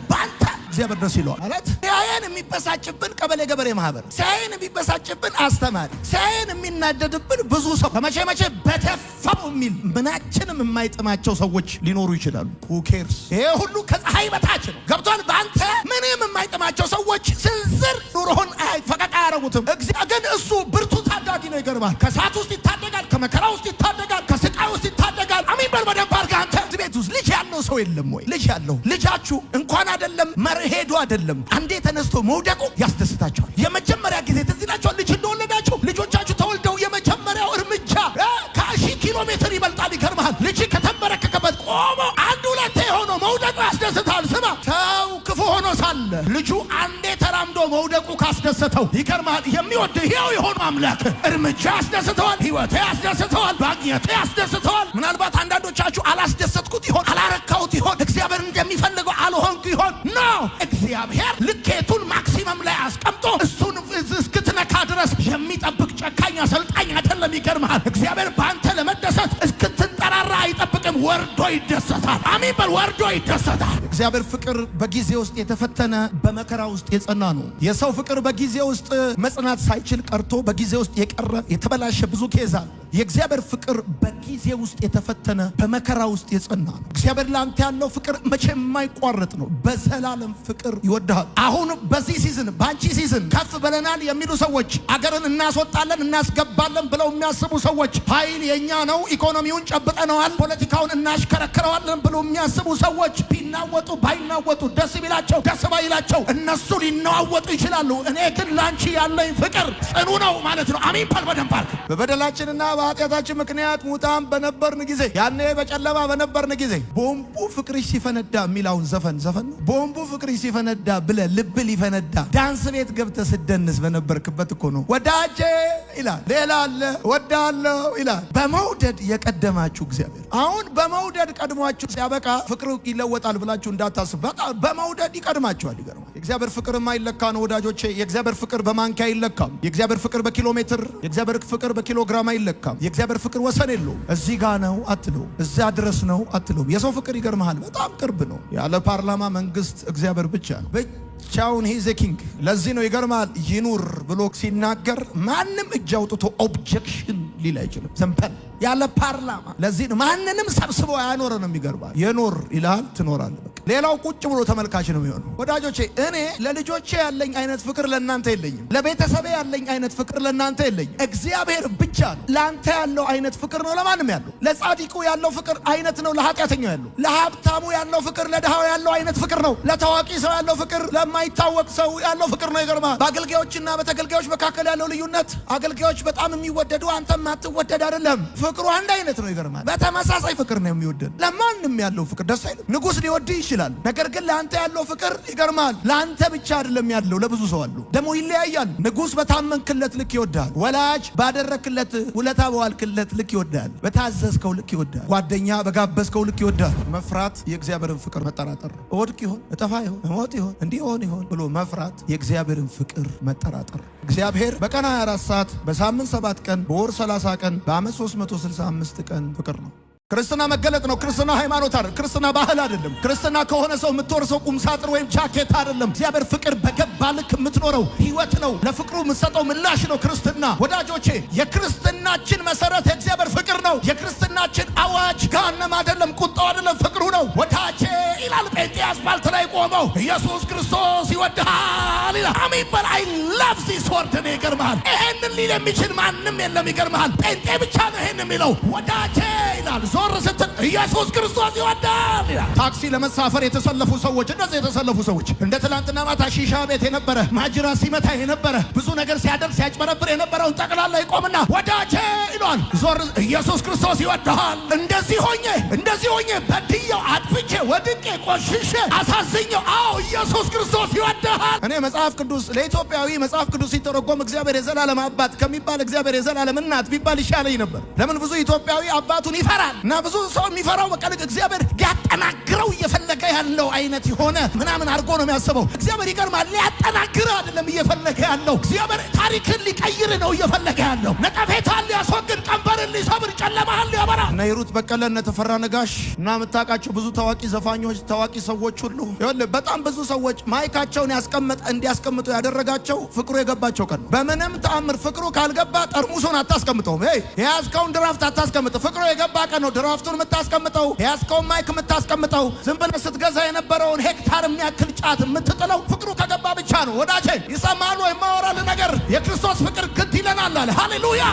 ባንተ እግዚአብሔር ደስ ይለዋል ማለት ሲያየን የሚበሳጭብን ቀበሌ ገበሬ ማህበር፣ ሲያየን የሚበሳጭብን አስተማሪ፣ ሲያየን የሚናደድብን ብዙ ሰው በመቼ በደፋው የሚል ምናችንም የማይጥማቸው ሰዎች ሊኖሩ ይችላሉ። who cares? ይሄ ሁሉ ከፀሐይ በታች ነው። ገብቷል? በአንተ ምንም የማይጥማቸው ሰዎች ስንዝር ኑሮህን ፈቀቅ አያረጉትም። ግን እሱ ብርቱ ታዳጊ ነው። ይገርማል። ከእሳት ውስጥ ይታደጋል፣ ከመከራ ውስጥ ይታደጋል፣ ከስቃይ ውስጥ ይታደጋል። አሜን በል በደንብ አድርገህ። አንተ ቤት ውስጥ ልጅ ያለው ሰው የለም ወይ? ልጅ ያለው ልጃችሁ እንኳን አይደለም ሄዱ አይደለም አንዴ ተነስቶ መውደቁ ያስደስታቸዋል። የመጀመሪያ ጊዜ ትዝ ይላችኋል ልጅ እንደወለዳችሁ። ልጆቻችሁ ተወልደው የመጀመሪያው እርምጃ ከ1000 ኪሎ ሜትር ይበልጣል። ይገርምሃል። ልጅ ከተንበረከከበት ቆሞ አንድ ሁለቴ ሆኖ መውደቁ ያስደስታል። ስማ፣ ሰው ክፉ ሆኖ ሳለ ልጁ አንዴ ተራምዶ መውደቁ ካስደሰተው ይገርምሃል። የሚወድህ ሕያው የሆነው አምላክ እርምጃ ያስደስተዋል፣ ሕይወት ያስደስተዋል፣ ማግኘት ያስደስተዋል። ምናልባት አንዳንዶቻችሁ አላስደሰትኩት ይሆን፣ አላረካሁት ይሆን፣ እግዚአብሔር እንደሚፈልገው አልሆንኩ ይሆን ነው። እግዚአብሔር ልኬቱን ማክሲመም ላይ አስቀምጦ እሱን እስክትነካ ድረስ የሚጠብቅ ጨካኝ አሰልጣኝ አይደለም። ይገርምሃል። እግዚአብሔር በአንተ ለመደሰት እስክትንጠራራ አይጠብቅም። ወርዶ ይደሰታል። አሜን በል። ወርዶ ይደሰታል። እግዚአብሔር ፍቅር በጊዜ ውስጥ የተፈተነ በመከራ ውስጥ የጸና ነው። የሰው ፍቅር በጊዜ ውስጥ መጽናት ሳይችል ቀርቶ በጊዜ ውስጥ የቀረ የተበላሸ ብዙ ኬዝ አለ። የእግዚአብሔር ፍቅር በጊዜ ውስጥ የተፈተነ በመከራ ውስጥ የጸና ነው። እግዚአብሔር ላንተ ያለው ፍቅር መቼም የማይቋረጥ ነው። በዘላለም ፍቅር ይወድሃል። አሁን በዚህ ሲዝን ባንቺ ሲዝን ከፍ ብለናል የሚሉ ሰዎች፣ አገርን እናስወጣለን እናስገባለን ብለው የሚያስቡ ሰዎች፣ ኃይል የኛ ነው ኢኮኖሚውን ጨብጠነዋል ፖለቲካውን እናሽከረክረዋለን ብለው የሚያስቡ ሰዎች ቢናወጡ ባይናወጡ ደስ ቢላቸው ደስ ባይላቸው እነሱ ሊናወጡ ይችላሉ። እኔ ግን ላንቺ ያለኝ ፍቅር ጽኑ ነው ማለት ነው። አሜን ፓል በደንባርክ በበደላችንና በኃጢአታችን ምክንያት ሙታን በነበርን ጊዜ ያኔ በጨለማ በነበርን ጊዜ ቦምቡ ፍቅርሽ ሲፈነዳ የሚለውን ዘፈን ነው። ቦምቡ ፍቅርሽ ሲፈነዳ ብለ ልብ ሊፈነዳ ዳንስ ቤት ገብተህ ስደንስ በነበርክበት እኮ ነው። ወዳጄ ይላል፣ ሌላ አለ ወዳለው ይላል። በመውደድ የቀደማችሁ እግዚአብሔር አሁን በመውደድ ቀድሟችሁ ሲያበቃ ፍቅሩ ይለወጣል ብላችሁ እንዳታስቡ። በጣም በመውደድ ይቀድማችኋል። ይገርማል። የእግዚአብሔር ፍቅር የማይለካ ነው ወዳጆቼ። የእግዚአብሔር ፍቅር በማንኪያ አይለካም። የእግዚአብሔር ፍቅር በኪሎ ሜትር፣ የእግዚአብሔር ፍቅር በኪሎግራም አይለካም። የእግዚአብሔር ፍቅር ወሰን የለውም። እዚህ ጋ ነው አትለው፣ እዛ ድረስ ነው አትለው። የሰው ፍቅር ይገርምሃል በጣም ቅርብ ነው። ያለ ፓርላማ መንግስት እግዚአብሔር ብቻ ነው ብቻውን። ሂዝ ኪንግ። ለዚህ ነው ይገርምሃል ይኑር ብሎ ሲናገር ማንም እጅ አውጥቶ ኦብጀክሽን ሊል አይችልም። ዘንበል ያለ ፓርላማ። ለዚህ ነው ማንንም ሰብስቦ አያኖረንም። ይገርማል። የኖር ይላል ትኖራለህ። ሌላው ቁጭ ብሎ ተመልካች ነው የሚሆነው። ወዳጆቼ እኔ ለልጆቼ ያለኝ አይነት ፍቅር ለእናንተ የለኝም። ለቤተሰቤ ያለኝ አይነት ፍቅር ለእናንተ የለኝም። እግዚአብሔር ብቻ ነው ለአንተ ያለው አይነት ፍቅር ነው ለማንም ያለው። ለጻድቁ ያለው ፍቅር አይነት ነው ለኃጢአተኛው ያለው። ለሀብታሙ ያለው ፍቅር ለድሃው ያለው አይነት ፍቅር ነው። ለታዋቂ ሰው ያለው ፍቅር ለማይታወቅ ሰው ያለው ፍቅር ነው። ይገርማል። በአገልጋዮችና በተገልጋዮች መካከል ያለው ልዩነት፣ አገልጋዮች በጣም የሚወደዱ አንተም አትወደድ አይደለም። ፍቅሩ አንድ አይነት ነው። ይገርማል። በተመሳሳይ ፍቅር ነው የሚወደድ። ለማንም ያለው ፍቅር ደስ አይልም። ንጉሥ ሊወድህ ይችላል። ነገር ግን ለአንተ ያለው ፍቅር ይገርማል። ለአንተ ብቻ አይደለም ያለው፣ ለብዙ ሰው አለው። ደግሞ ይለያያል። ንጉሥ በታመንክለት ልክ ይወዳል። ወላጅ ባደረክለት ውለታ በዋልክለት ልክ ይወዳል። በታዘዝከው ልክ ይወዳል። ጓደኛ በጋበዝከው ልክ ይወዳል። መፍራት የእግዚአብሔርን ፍቅር መጠራጠር። እወድቅ ይሆን እጠፋ ይሆን እሞት ይሆን እንዲህ ይሆን ብሎ መፍራት የእግዚአብሔርን ፍቅር መጠራጠር። እግዚአብሔር በቀን 24 ሰዓት በሳምንት 7 ቀን በወር 30 ቀን በዓመት 365 ቀን ፍቅር ነው። ክርስትና መገለጥ ነው። ክርስትና ሃይማኖት አይደለም። ክርስትና ባህል አይደለም። ክርስትና ከሆነ ሰው የምትወርሰው ቁም ሳጥን ወይም ጃኬት አይደለም። እግዚአብሔር ፍቅር በገባ ልክ የምትኖረው ህይወት ነው። ለፍቅሩ የምትሰጠው ምላሽ ነው ክርስትና። ወዳጆቼ የክርስትናችን መሰረት የእግዚአብሔር ፍቅር ነው። የክርስትናችን አዋጅ ገሃነም አይደለም፣ ቁጣው አይደለም፣ ፍቅሩ ነው። ወዳጄ ይላል ጴንጤ አስፋልት ላይ ቆመው ኢየሱስ ክርስቶስ ይወድሃል ይላል። አሜን በል። አይ ላቭ ዚስ ወርድ ነው። ይገርምሃል። ይሄንን ሊል የሚችል ማንም የለም። ይገርምሃል። ጴንጤ ብቻ ነው ይሄን የሚለው። ወዳጄ ይላል ዞር ስትል ኢየሱስ ክርስቶስ ይወዳል ይላል። ታክሲ ለመሳፈር የተሰለፉ ሰዎች፣ እንደዚህ የተሰለፉ ሰዎች እንደ ትላንትና ማታ ሺሻ ቤት የነበረ ማጅራ ሲመታ የነበረ ብዙ ነገር ሲያደርግ ሲያጭበረብር የነበረውን ጠቅላላ ይቆምና ወዳጄ ይሏል። ዞር ኢየሱስ ክርስቶስ ይወዳል። እንደዚህ ሆኜ በድየው አጥፍቼ ወድቄ ቆሽሼ አሳዝኘው፣ አዎ ኢየሱስ ክርስቶስ ይወዳል። እኔ መጽሐፍ ቅዱስ ለኢትዮጵያዊ መጽሐፍ ቅዱስ ሲተረጎም እግዚአብሔር የዘላለም አባት ከሚባል እግዚአብሔር የዘላለም እናት ቢባል ይሻለኝ ነበር። ለምን ብዙ ኢትዮጵያዊ አባቱን ይፈራል። እና ብዙ ሰው የሚፈራው በቃ እግዚአብሔር ሊያጠናግረው እየፈለገ ያለው አይነት የሆነ ምናምን አድርጎ ነው የሚያስበው። እግዚአብሔር ይገርማል። ሊያጠናግረው አይደለም እየፈለገ ያለው። እግዚአብሔር ታሪክን ሊቀይር ነው እየፈለገ ያለው። ነቀፌታን ሊያስወግድ፣ ቀንበርን ሊሰብር፣ ጨለማን ሊያበራ። እነ ሂሩት በቀለ፣ እነ ተፈራ ነጋሽ እና የምታውቃቸው ብዙ ታዋቂ ዘፋኞች፣ ታዋቂ ሰዎች ሁሉ ይኸውልህ በጣም ብዙ ሰዎች ማይካቸውን እንዲያስቀምጡ ያደረጋቸው ፍቅሩ የገባቸው ቀን። በምንም ተአምር ፍቅሩ ካልገባ ጠርሙሱን አታስቀምጠውም። የያዝከውን ድራፍት አታስቀምጥ። ፍቅሩ የገባ ቀን ነው ድራፍቱን የምታስቀምጠው፣ የያዝከውን ማይክ የምታስቀምጠው፣ ዝም ብለህ ስትገዛ የነበረውን ሄክታር የሚያክል ጫት የምትጥለው ፍቅሩ ከገባ ብቻ ነው። ወዳጄ ይሰማሉ። የማወራልህ ነገር የክርስቶስ ፍቅር ግድ ይለናል አለ። ሃሌሉያ።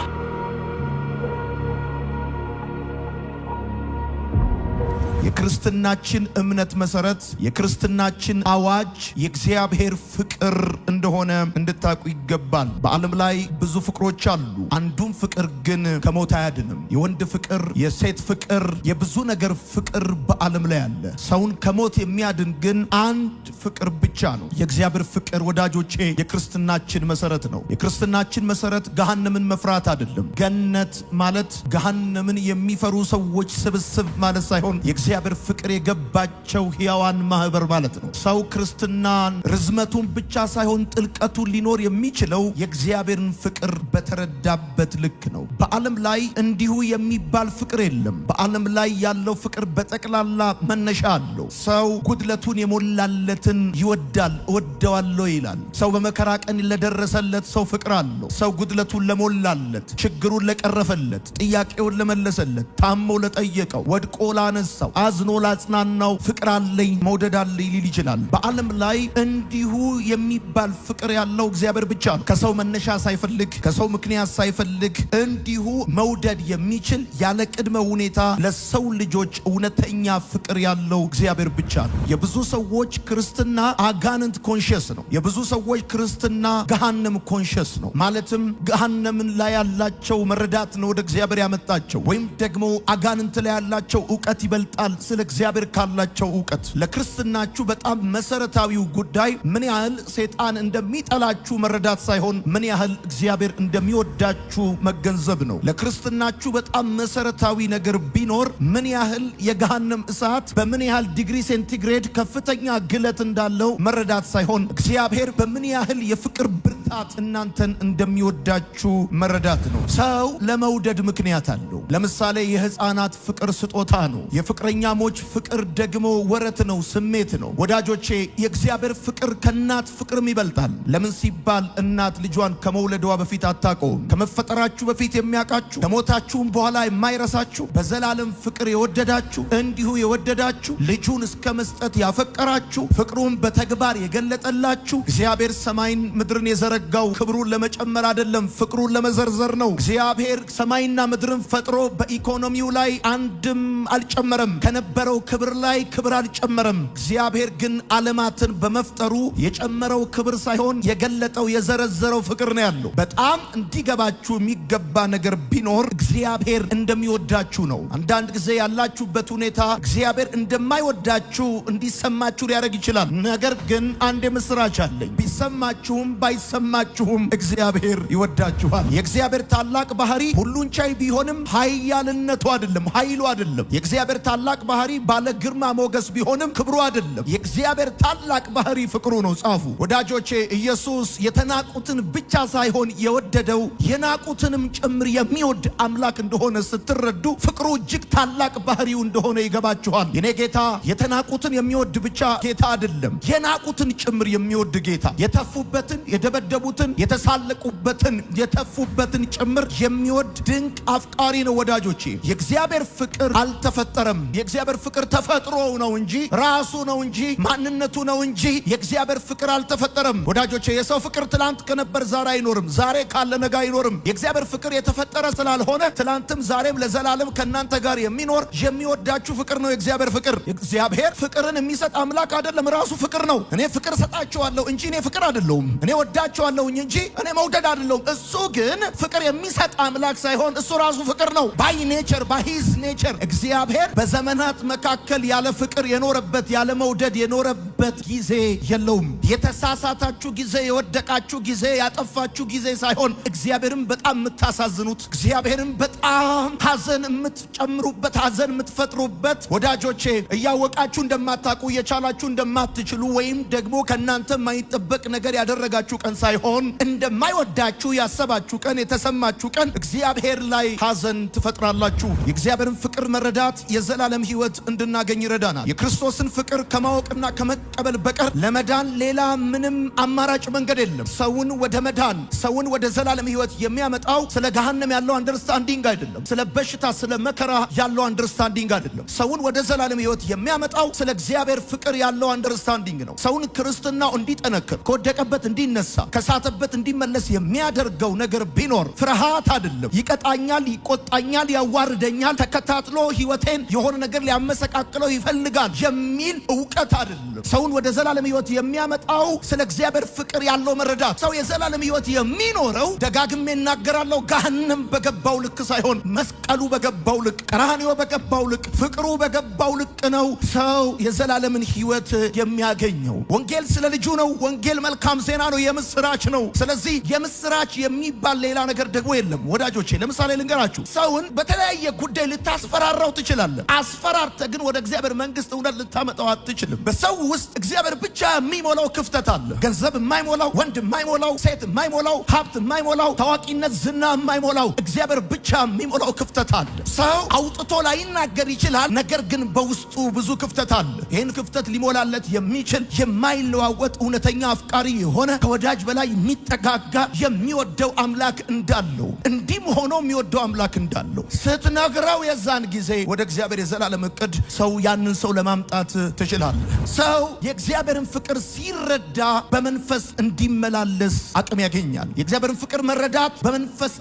የክርስትናችን እምነት መሰረት፣ የክርስትናችን አዋጅ የእግዚአብሔር ፍቅር እንደሆነ እንድታውቁ ይገባል። በዓለም ላይ ብዙ ፍቅሮች አሉ። አንዱም ፍቅር ግን ከሞት አያድንም። የወንድ ፍቅር፣ የሴት ፍቅር፣ የብዙ ነገር ፍቅር በዓለም ላይ አለ። ሰውን ከሞት የሚያድን ግን አንድ ፍቅር ብቻ ነው፣ የእግዚአብሔር ፍቅር። ወዳጆቼ የክርስትናችን መሰረት ነው። የክርስትናችን መሰረት ገሃነምን መፍራት አይደለም። ገነት ማለት ገሃነምን የሚፈሩ ሰዎች ስብስብ ማለት ሳይሆን የእግዚአብሔር ፍቅር የገባቸው ሕያዋን ማህበር ማለት ነው። ሰው ክርስትናን ርዝመቱን ብቻ ሳይሆን ጥልቀቱን ሊኖር የሚችለው የእግዚአብሔርን ፍቅር በተረዳበት ልክ ነው። በዓለም ላይ እንዲሁ የሚባል ፍቅር የለም። በዓለም ላይ ያለው ፍቅር በጠቅላላ መነሻ አለው። ሰው ጉድለቱን የሞላለትን ይወዳል፣ እወደዋለሁ ይላል። ሰው በመከራ ቀን ለደረሰለት ሰው ፍቅር አለው። ሰው ጉድለቱን ለሞላለት፣ ችግሩን ለቀረፈለት፣ ጥያቄውን ለመለሰለት፣ ታሞ ለጠየቀው፣ ወድቆ ላነሳው፣ አዝኖ ላጽናናው ፍቅር አለኝ፣ መውደድ አለኝ ሊል ይችላል። በዓለም ላይ እንዲሁ የሚባል ፍቅር ያለው እግዚአብሔር ብቻ ነው። ከሰው መነሻ ሳይፈልግ፣ ከሰው ምክንያት ሳይፈልግ እንዲሁ መውደድ የሚችል ያለ ቅድመ ሁኔታ ለሰው ልጆች እውነተኛ ፍቅር ያለው እግዚአብሔር ብቻ ነው። የብዙ ሰዎች ክርስትና አጋንንት ኮንሽስ ነው። የብዙ ሰዎች ክርስትና ገሃነም ኮንሽስ ነው። ማለትም ገሃነምን ላይ ያላቸው መረዳት ነው ወደ እግዚአብሔር ያመጣቸው፣ ወይም ደግሞ አጋንንት ላይ ያላቸው ዕውቀት ይበልጣል ስለ እግዚአብሔር ካላቸው ዕውቀት። ለክርስትናችሁ በጣም መሰረታዊው ጉዳይ ምን ያህል ሰይጣን እንደሚጠላችሁ መረዳት ሳይሆን ምን ያህል እግዚአብሔር እንደሚወዳችሁ መገንዘብ ነው። ለክርስትናችሁ በጣም መሰረታዊ ነገር ቢኖር ምን ያህል የገሃነም እሳት በምን ያህል ዲግሪ ሴንቲግሬድ ከፍተኛ ግለት እንዳለው መረዳት ሳይሆን እግዚአብሔር በምን ያህል የፍቅር ብርታት እናንተን እንደሚወዳችሁ መረዳት ነው። ሰው ለመውደድ ምክንያት አለው። ለምሳሌ የሕፃናት ፍቅር ስጦታ ነው። የፍቅረኛሞች ፍቅር ደግሞ ወረት ነው፣ ስሜት ነው። ወዳጆቼ የእግዚአብሔር ፍቅር ከእናት ፍቅርም ይበልጣል። ለምን ሲባል እናት ልጇን ከመውለዷ በፊት አታውቀውም። ከመፈጠራችሁ በፊት የሚያውቃችሁ፣ ከሞታችሁም በኋላ የማይረሳችሁ፣ በዘላለም ፍቅር የወደዳችሁ፣ እንዲሁ የወደዳችሁ፣ ልጁን እስከ መስጠት ያፈቀራችሁ፣ ፍቅሩን በተግባር የገለጠላችሁ። እግዚአብሔር ሰማይን ምድርን የዘረጋው ክብሩን ለመጨመር አይደለም፣ ፍቅሩን ለመዘርዘር ነው። እግዚአብሔር ሰማይና ምድርን ፈጥሮ በኢኮኖሚው ላይ አንድም አልጨመረም፣ ከነበረው ክብር ላይ ክብር አልጨመረም። እግዚአብሔር ግን ዓለማትን በመፍጠሩ የጨመረው ክብር ሳይሆን የገለጠው የዘረዘረው ፍቅር ነው ያለው። በጣም እንዲገባችሁ የሚገባ ነገር ቢኖር እግዚአብሔር እንደሚወዳችሁ ነው። አንዳንድ ጊዜ ያላችሁበት ሁኔታ እግዚአብሔር እንደማይወዳችሁ እንዲሰማችሁ ሊያደርግ ይችላል። ነገር ግን አንድ የምስራች አለኝ። ቢሰማችሁም ባይሰማችሁም እግዚአብሔር ይወዳችኋል። የእግዚአብሔር ታላቅ ባህሪ ሁሉን ቻይ ቢሆንም ኃያልነቱ አይደለም፣ ኃይሉ አይደለም። የእግዚአብሔር ታላቅ ባህሪ ባለ ግርማ ሞገስ ቢሆንም ክብሩ አይደለም። የእግዚአብሔር ታላቅ ባህሪ ፍቅሩ ነው። ጻፉ ወዳጆቼ። ኢየሱስ የተናቁትን ብቻ ሳይሆን የወደደው የናቁትንም ጭምር የሚወድ አምላክ እንደሆነ ስትረዱ ፍቅሩ እጅግ ታላቅ ባህሪው እንደሆነ ይገባችኋል። የኔ ጌታ የተናቁትን የሚወድ ብቻ ጌታ አይደለም፣ የናቁትን ጭምር የሚወድ ጌታ፣ የተፉበትን፣ የደበደቡትን፣ የተሳለቁበትን፣ የተፉበትን ጭምር የሚወድ ድንቅ አፍቃሪ ነው። ወዳጆቼ የእግዚአብሔር ፍቅር አልተፈጠረም። የእግዚአብሔር ፍቅር ተፈጥሮ ነው እንጂ ራሱ ነው እንጂ ማንነቱ ነው እንጂ የእግዚአብሔር ፍቅር አልተፈጠረም። ወዳጆቼ የሰው ፍቅር ትላንት ከነበር ዛሬ አይኖርም፣ ዛሬ ካለ ነገ አይኖርም። የእግዚአብሔር ፍቅር የተፈጠረ ስላልሆነ ትላንትም ዛሬም ለዘላለም ከእናንተ ጋር የሚኖር የሚወዳችሁ ፍቅር ነው የእግዚአብሔር ፍቅር። እግዚአብሔር ፍቅርን የሚሰጥ አምላክ አይደለም፣ ራሱ ፍቅር ነው። እኔ ፍቅር ሰጣቸዋለሁ እንጂ እኔ ፍቅር አይደለሁም። እኔ ወዳቸዋለሁኝ እንጂ እኔ መውደድ አይደለሁም። እሱ ግን ፍቅር የሚሰጥ አምላክ ሳይሆን እሱ ራሱ ፍቅር ነው። ባይ ኔቸር፣ ባይ ሂዝ ኔቸር። እግዚአብሔር በዘመናት መካከል ያለ ፍቅር የኖረበት ያለ መውደድ የኖረበት ጊዜ የለውም። የተሳሳታችሁ ጊዜ፣ የወደቃችሁ ጊዜ፣ ያጠፋችሁ ጊዜ ሳይሆን እግዚአብሔርን በጣም የምታሳዝኑት፣ እግዚአብሔርን በጣም ሐዘን የምትጨምሩበት፣ ሐዘን የምትፈጥሩበት ወዳጆቼ እያወቃችሁ እንደማታውቁ እየቻላችሁ እንደማትችሉ ወይም ደግሞ ከእናንተ የማይጠበቅ ነገር ያደረጋችሁ ቀን ሳይሆን እንደማይወዳችሁ ያሰባችሁ ቀን፣ የተሰማችሁ ቀን እግዚአብሔር ላይ ሐዘን ትፈጥራላችሁ። የእግዚአብሔርን ፍቅር መረዳት የዘላለም ሕይወት እንድናገኝ ይረዳናል። የክርስቶስን ፍቅር ከማወቅና ከመቀበል በቀር ለመዳን ሌላ ምንም አማራጭ መንገድ የለም። ሰውን ወደ መዳን፣ ሰውን ወደ ዘላለም ሕይወት የሚያመጣው ስለ ገሃነም ያለው አንደርስታንዲንግ አይደለም። ስለ በሽታ፣ ስለ መከራ ያለው አንደርስታንዲንግ አይደለም። ሰውን ወደ ዘላለም ሕይወት የሚያመጣው ስለ እግዚአብሔር ፍቅር ያለው አንደርስታንዲንግ ነው። ሰውን ክርስትናው እንዲጠነክር፣ ከወደቀበት እንዲነሳ፣ ከሳተበት እንዲመለስ የሚያደርገው ነገር ቢኖር ፍርሃት አይደለም። ይቀጣኛል፣ ይቆጣኛል፣ ያዋርደኛል፣ ተከታትሎ ሕይወቴን የሆነ ነገር ሊያመሰቃቅለው ይፈልጋል የሚል ዕውቀት አይደለም። ሰው ሰውን ወደ ዘላለም ሕይወት የሚያመጣው ስለ እግዚአብሔር ፍቅር ያለው መረዳት። ሰው የዘላለም ሕይወት የሚኖረው ደጋግሜ እናገራለሁ፣ ገሃነም በገባው ልክ ሳይሆን መስቀሉ በገባው ልክ፣ ቀራንዮ በገባው ልክ፣ ፍቅሩ በገባው ልክ ነው ሰው የዘላለምን ሕይወት የሚያገኘው። ወንጌል ስለ ልጁ ነው። ወንጌል መልካም ዜና ነው፣ የምስራች ነው። ስለዚህ የምስራች የሚባል ሌላ ነገር ደግሞ የለም ወዳጆቼ። ለምሳሌ ልንገራችሁ፣ ሰውን በተለያየ ጉዳይ ልታስፈራራው ትችላለህ። አስፈራርተ ግን ወደ እግዚአብሔር መንግስት እውነት ልታመጣው አትችልም። በሰው ውስጥ እግዚአብሔር ብቻ የሚሞላው ክፍተት አለ። ገንዘብ የማይሞላው፣ ወንድ የማይሞላው፣ ሴት የማይሞላው፣ ሀብት የማይሞላው፣ ታዋቂነት ዝና የማይሞላው እግዚአብሔር ብቻ የሚሞላው ክፍተት አለ። ሰው አውጥቶ ላይናገር ይችላል፣ ነገር ግን በውስጡ ብዙ ክፍተት አለ። ይህን ክፍተት ሊሞላለት የሚችል የማይለዋወጥ እውነተኛ አፍቃሪ የሆነ ከወዳጅ በላይ የሚጠጋጋ የሚወደው አምላክ እንዳለው እንዲህም ሆኖ የሚወደው አምላክ እንዳለው ስትነግረው የዛን ጊዜ ወደ እግዚአብሔር የዘላለም እቅድ ሰው ያንን ሰው ለማምጣት ትችላለህ። ሰው የእግዚአብሔርን ፍቅር ሲረዳ በመንፈስ እንዲመላለስ አቅም ያገኛል። የእግዚአብሔርን ፍቅር መረዳት በመንፈስ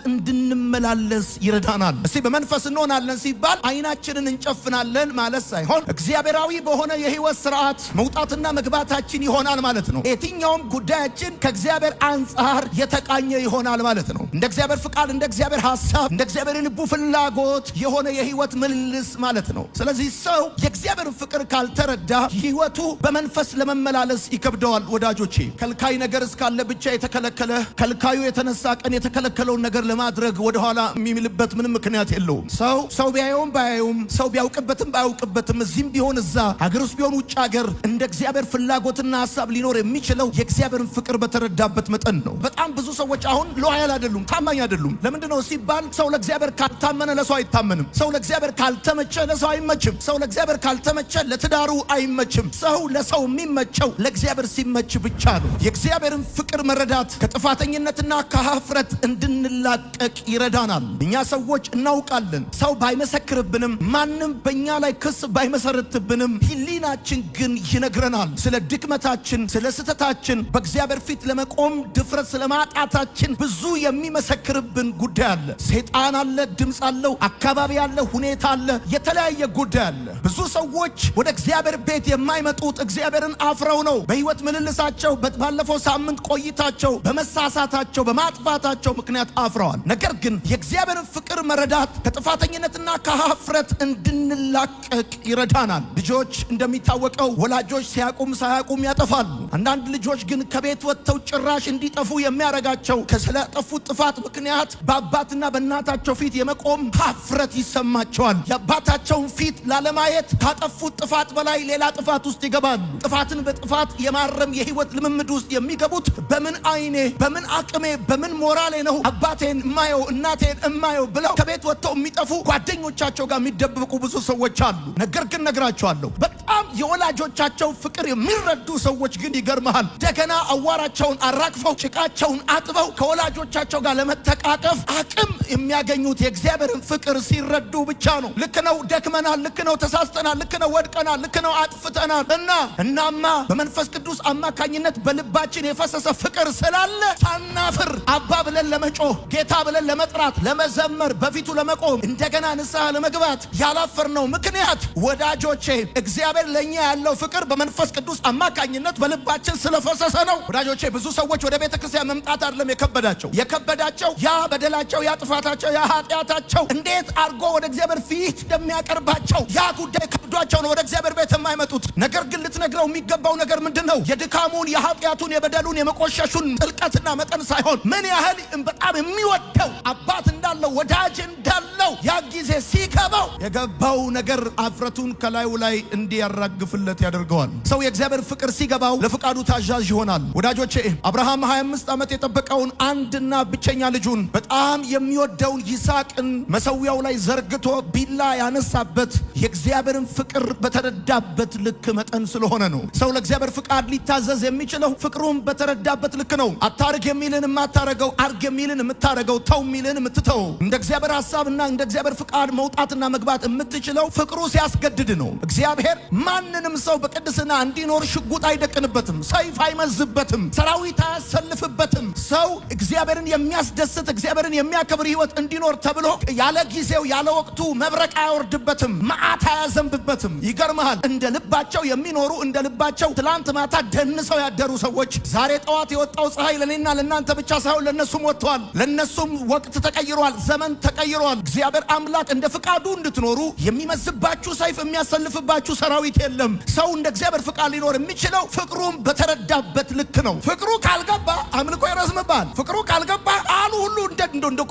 እንድንመላለስ ይረዳናል። እስቲ በመንፈስ እንሆናለን ሲባል አይናችንን እንጨፍናለን ማለት ሳይሆን እግዚአብሔራዊ በሆነ የህይወት ስርዓት መውጣትና መግባታችን ይሆናል ማለት ነው። የትኛውም ጉዳያችን ከእግዚአብሔር አንጻር የተቃኘ ይሆናል ማለት ነው። እንደ እግዚአብሔር ፍቃድ፣ እንደ እግዚአብሔር ሐሳብ፣ እንደ እግዚአብሔር ልቡ ፍላጎት የሆነ የህይወት ምልልስ ማለት ነው። ስለዚህ ሰው የእግዚአብሔርን ፍቅር ካልተረዳ ህይወቱ በመንፈስ ለመመላለስ ይከብደዋል ወዳጆቼ። ከልካይ ነገር እስካለ ብቻ የተከለከለ ከልካዩ የተነሳ ቀን የተከለከለውን ነገር ለማድረግ ወደኋላ የሚምልበት ምንም ምክንያት የለውም። ሰው ቢያየውም ባያየውም፣ ሰው ቢያውቅበትም ባያውቅበትም፣ እዚህም ቢሆን እዛ፣ ሀገር ውስጥ ቢሆን ውጭ ሀገር፣ እንደ እግዚአብሔር ፍላጎትና ሐሳብ ሊኖር የሚችለው የእግዚአብሔርን ፍቅር በተረዳበት መጠን ነው። በጣም ብዙ ሰዎች አሁን ሎያል አይደሉም፣ ታማኝ አይደሉም። ለምንድነው ሲባል ሰው ለእግዚአብሔር ካልታመነ ለሰው አይታመንም። ሰው ለእግዚአብሔር ካልተመቸ ለሰው አይመችም። ሰው ለእግዚአብሔር ካልተመቸ ለትዳሩ አይመችም። ሰው ለሰው የሚመቸው ለእግዚአብሔር ሲመች ብቻ ነው። የእግዚአብሔርን ፍቅር መረዳት ከጥፋተኝነትና ከኀፍረት እንድንላቀቅ ይረዳናል። እኛ ሰዎች እናውቃለን። ሰው ባይመሰክርብንም፣ ማንም በእኛ ላይ ክስ ባይመሰርትብንም፣ ሕሊናችን ግን ይነግረናል ስለ ድክመታችን፣ ስለ ስህተታችን፣ በእግዚአብሔር ፊት ለመቆም ድፍረት ስለማጣታችን ብዙ የሚመሰክርብን ጉዳይ አለ። ሰይጣን አለ፣ ድምፅ አለው፣ አካባቢ አለ፣ ሁኔታ አለ፣ የተለያየ ጉዳይ አለ። ብዙ ሰዎች ወደ እግዚአብሔር ቤት የማይመጡት እግዚአብሔርን አፍረው ነው። በህይወት ምልልሳቸው፣ ባለፈው ሳምንት ቆይታቸው፣ በመሳሳታቸው፣ በማጥፋታቸው ምክንያት አፍረዋል። ነገር ግን የእግዚአብሔርን ፍቅር መረዳት ከጥፋተኝነትና ከኀፍረት እንድንላቀቅ ይረዳናል። ልጆች እንደሚታወቀው ወላጆች ሲያቁም ሳያቁም ያጠፋሉ። አንዳንድ ልጆች ግን ከቤት ወጥተው ጭራሽ እንዲጠፉ የሚያረጋቸው ስለጠፉት ጥፋት ምክንያት በአባትና በእናታቸው ፊት የመቆም ኀፍረት ይሰማቸዋል። የአባታቸውን ፊት ላለማየት ካጠፉት ጥፋት በላይ ሌላ ጥፋት ውስጥ ይገባሉ። ጥፋትን በጥፋት የማረም የህይወት ልምምድ ውስጥ የሚገቡት በምን አይኔ፣ በምን አቅሜ፣ በምን ሞራሌ ነው አባቴን እማየው እናቴን እማየው ብለው ከቤት ወጥተው የሚጠፉ ጓደኞቻቸው ጋር የሚደብቁ ብዙ ሰዎች አሉ። ነገር ግን ነግራቸዋለሁ፣ በጣም የወላጆቻቸው ፍቅር የሚረዱ ሰዎች ግን ይገርመሃል፣ እንደገና አዋራቸውን አራግፈው ጭቃቸውን አጥበው ከወላጆቻቸው ጋር ለመተቃቀፍ አቅም የሚያገኙት የእግዚአብሔርን ፍቅር ሲረዱ ብቻ ነው። ልክ ነው፣ ደክመናል፣ ልክ ነው፣ ተሳስተናል፣ ልክ ነው፣ ወድቀናል፣ ልክ ነው፣ አጥፍተናል እናማ በመንፈስ ቅዱስ አማካኝነት በልባችን የፈሰሰ ፍቅር ስላለ ሳናፍር አባ ብለን ለመጮህ፣ ጌታ ብለን ለመጥራት፣ ለመዘመር፣ በፊቱ ለመቆም፣ እንደገና ንስሐ ለመግባት ያላፈርነው ምክንያት ወዳጆቼ እግዚአብሔር ለኛ ያለው ፍቅር በመንፈስ ቅዱስ አማካኝነት በልባችን ስለፈሰሰ ነው። ወዳጆቼ ብዙ ሰዎች ወደ ቤተ ክርስቲያን መምጣት አይደለም የከበዳቸው ያ በደላቸው፣ ያ ጥፋታቸው፣ ያ ኃጢአታቸው እንዴት አድርጎ ወደ እግዚአብሔር ፊት እንደሚያቀርባቸው ያ ጉዳይ ከብዷቸው ነው ወደ እግዚአብሔር ቤት የማይመጡት። ነገር ግን ልትነግረው የሚገባው ነገር ምንድነው? የድካሙን፣ የኃጢአቱን፣ የበደሉን፣ የመቆሸሹን ጥልቀትና መጠን ሳይሆን ምን ያህል በጣም የሚወደው አባት እንዳለው፣ ወዳጅ እንዳለው ያ ጊዜ ሲገባው የገባው ነገር አፍረቱን ከላዩ ላይ እንዲያራግፍለት ያደርገዋል። ሰው የእግዚአብሔር ፍቅር ሲገባው ለፍቃዱ ታዛዥ ይሆናል። ወዳጆቼ አብርሃም 25 ዓመት የጠበቀውን አንድና ብቸኛ ልጁን በጣም የሚወደውን ይስሐቅን መሰዊያው ላይ ዘርግቶ ቢላ ያነሳበት የእግዚአብሔርን ፍቅር በተረዳበት ልክ መጠን ስለሆነ ነው። ሰው ለእግዚአብሔር ፍቃድ ሊታዘዝ የሚችለው ፍቅሩን በተረዳበት ልክ ነው። አታርግ የሚልን የማታረገው፣ አርግ የሚልን የምታረገው፣ ተው የሚልን የምትተው፣ እንደ እግዚአብሔር ሐሳብና እንደ እግዚአብሔር ፍቃድ መውጣትና መግባት የምትችለው ፍቅሩ ሲያስገድድ ነው። እግዚአብሔር ማንንም ሰው በቅድስና እንዲኖር ሽጉጥ አይደቅንበትም፣ ሰይፍ አይመዝበትም፣ ሰራዊት አያሰልፍበትም። ሰው እግዚአብሔርን የሚያስደስት እግዚአብሔርን የሚያከብር ህይወት እንዲኖር ተብሎ ያለ ጊዜው ያለ ወቅቱ መብረቅ አያወርድበትም፣ መዓት አያዘንብበትም። ይገርምሃል፣ እንደ ልባቸው የሚኖሩ እንደ ልባቸው ትላንት ማታ ደንሰው ያደሩ ሰዎች ዛሬ ጠዋት የወጣው ፀሐይ ለኔና ለናንተ ብቻ ሳይሆን ለነሱም ወጥቷል። ለነሱም ወቅት ተቀይሯል፣ ዘመን ተቀይሯል። እግዚአብሔር አምላክ እንደ ፍቃዱ እንድትኖሩ የሚመዝባችሁ ሰይፍ የሚያሰልፍባችሁ ሰራዊት የለም። ሰው እንደ እግዚአብሔር ፍቃድ ሊኖር የሚችለው ፍቅሩን በተረዳበት ልክ ነው። ፍቅሩ ካልገባ አምልኮ ይረዝምባል። ፍቅሩ ካልገባ ቃሉ ሁሉ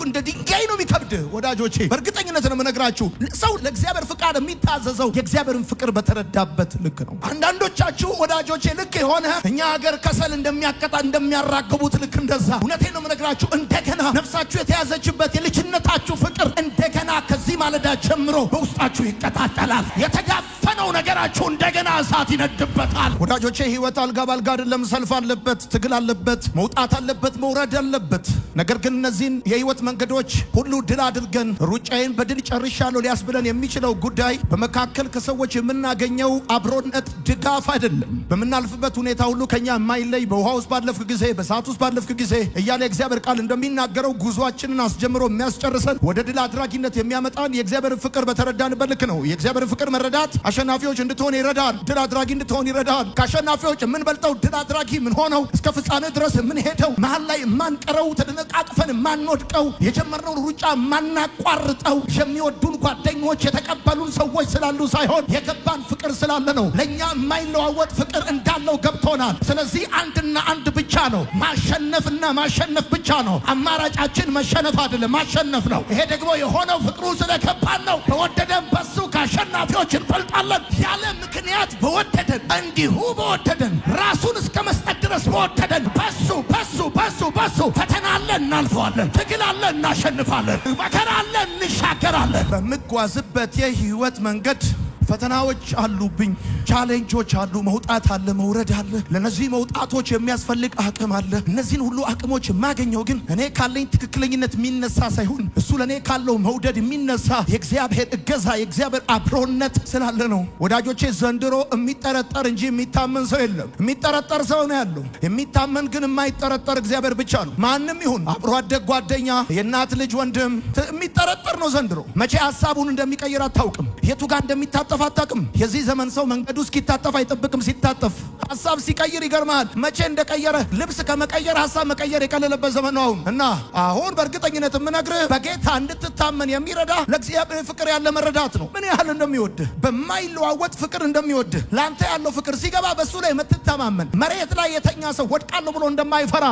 እንደ ድንጋይ ነው የሚከብድ። ወዳጆቼ በእርግጠኝነት ነው የምነግራችሁ፣ ሰው ለእግዚአብሔር ፍቃድ የሚታዘዘው የእግዚአብሔርን ፍቅር በተረዳበት ልክ ነው። አንዳንዶቻችሁ ወዳጆቼ ልክ የሆነ እኛ ሀገር ከሰል እንደሚያራግቡት ልክ እንደዛ እውነቴን ነው የምነግራችሁ፣ እንደገና ነፍሳችሁ የተያዘችበት የልጅነታችሁ ፍቅር እንደገና ከዚህ ማለዳ ጀምሮ በውስጣችሁ ይቀጣጠላል። የተጋፈነው ነገራችሁ እንደገና እሳት ይነድበታል። ወዳጆቼ ህይወት አልጋ ባልጋ አይደለም። ሰልፍ አለበት፣ ትግል አለበት፣ መውጣት አለበት፣ መውረድ አለበት። ነገር ግን እነዚህን የህይወት መንገዶች ሁሉ ድል አድርገን ሩጫዬን በድል ጨርሻለሁ ሊያስብለን የሚችለው ጉዳይ በመካከል ከሰዎች የምናገኘው አብሮነት ድጋፍ አይደለም። በምናልፍበት ሁኔታ ሁሉ ከኛ የማይለይ በውሃ ውስጥ ባለፍክ ጊዜ፣ በእሳት ውስጥ ባለፍክ ጊዜ እያለ የእግዚአብሔር ቃል እንደሚናገረው ጉዟችንን አስጀምሮ የሚያስጨርሰን ወደ ድል አድራጊነት የሚያመጣን የእግዚአብሔር ፍቅር በተረዳንበት ልክ ነው። የእግዚአብሔር ፍቅር መረዳት አሸናፊዎች እንድትሆን ይረዳል፣ ድል አድራጊ እንድትሆን ይረዳል። ከአሸናፊዎች የምንበልጠው ድል አድራጊ ምን ሆነው እስከ ፍጻሜ ድረስ የምንሄደው መሀል ላይ የማንቀረው ተደነቃቅፈን የማንወድቀው የጀመርነውን ሩጫ የማናቋርጠው የሚወዱን ጓደኞች የተቀበሉን ሰዎች ስላሉ ሳይሆን የገባን ፍቅር ስላለ ነው። ለእኛ የማይለዋወጥ ፍቅር እንዳለው ገብቶናል። ስለዚህ አንድና አንድ ብቻ ነው፣ ማሸነፍና ማሸነፍ ብቻ ነው። አማራጫችን መሸነፍ አይደለም፣ ማሸነፍ ነው። ይሄ ደግሞ የሆነው ፍቅሩ ስለገባን ነው። በወደደን በሱ ከአሸናፊዎች እንበልጣለን። ያለ ምክንያት በወደደን እንዲሁ በወደደን ራሱን እስከ መስጠት ድረስ በወደደን በሱ ፈተና አለ እናልፈዋለን፣ ትግል አለ እናሸንፋለን፣ መከራ አለ እንሻገራለን። በምጓዝበት የህይወት መንገድ ፈተናዎች አሉብኝ፣ ቻሌንጆች አሉ፣ መውጣት አለ፣ መውረድ አለ። ለነዚህ መውጣቶች የሚያስፈልግ አቅም አለ። እነዚህን ሁሉ አቅሞች የማገኘው ግን እኔ ካለኝ ትክክለኝነት የሚነሳ ሳይሆን እሱ ለእኔ ካለው መውደድ የሚነሳ የእግዚአብሔር እገዛ የእግዚአብሔር አብሮነት ስላለ ነው። ወዳጆቼ ዘንድሮ የሚጠረጠር እንጂ የሚታመን ሰው የለም። የሚጠረጠር ሰው ነው ያለው። የሚታመን ግን የማይጠረጠር እግዚአብሔር ብቻ ነው። ማንም ይሁን አብሮ አደግ ጓደኛ፣ የእናት ልጅ ወንድም የሚጠረጠር ነው ዘንድሮ። መቼ ሀሳቡን እንደሚቀይር አታውቅም። የቱ ጋር እንደሚታጠፍ አታውቅም። የዚህ ዘመን ሰው መንገዱ እስኪታጠፍ አይጠብቅም። ሲታጠፍ ሀሳብ ሲቀይር ይገርማል። መቼ እንደቀየረ ልብስ ከመቀየር ሀሳብ መቀየር የቀለለበት ዘመን ነው አሁን በእርግጠኝነት የምነግርህ በጌታ እንድትታመን የሚረዳ ለእግዚአብሔር ፍቅር ያለ መረዳት ነው። ምን ያህል እንደሚወድህ በማይለዋወጥ ፍቅር እንደሚወድህ ለአንተ ያለው ፍቅር ሲገባ በሱ ላይ የምትተማመን መሬት ላይ የተኛ ሰው ወድቃለሁ ብሎ እንደማይፈራ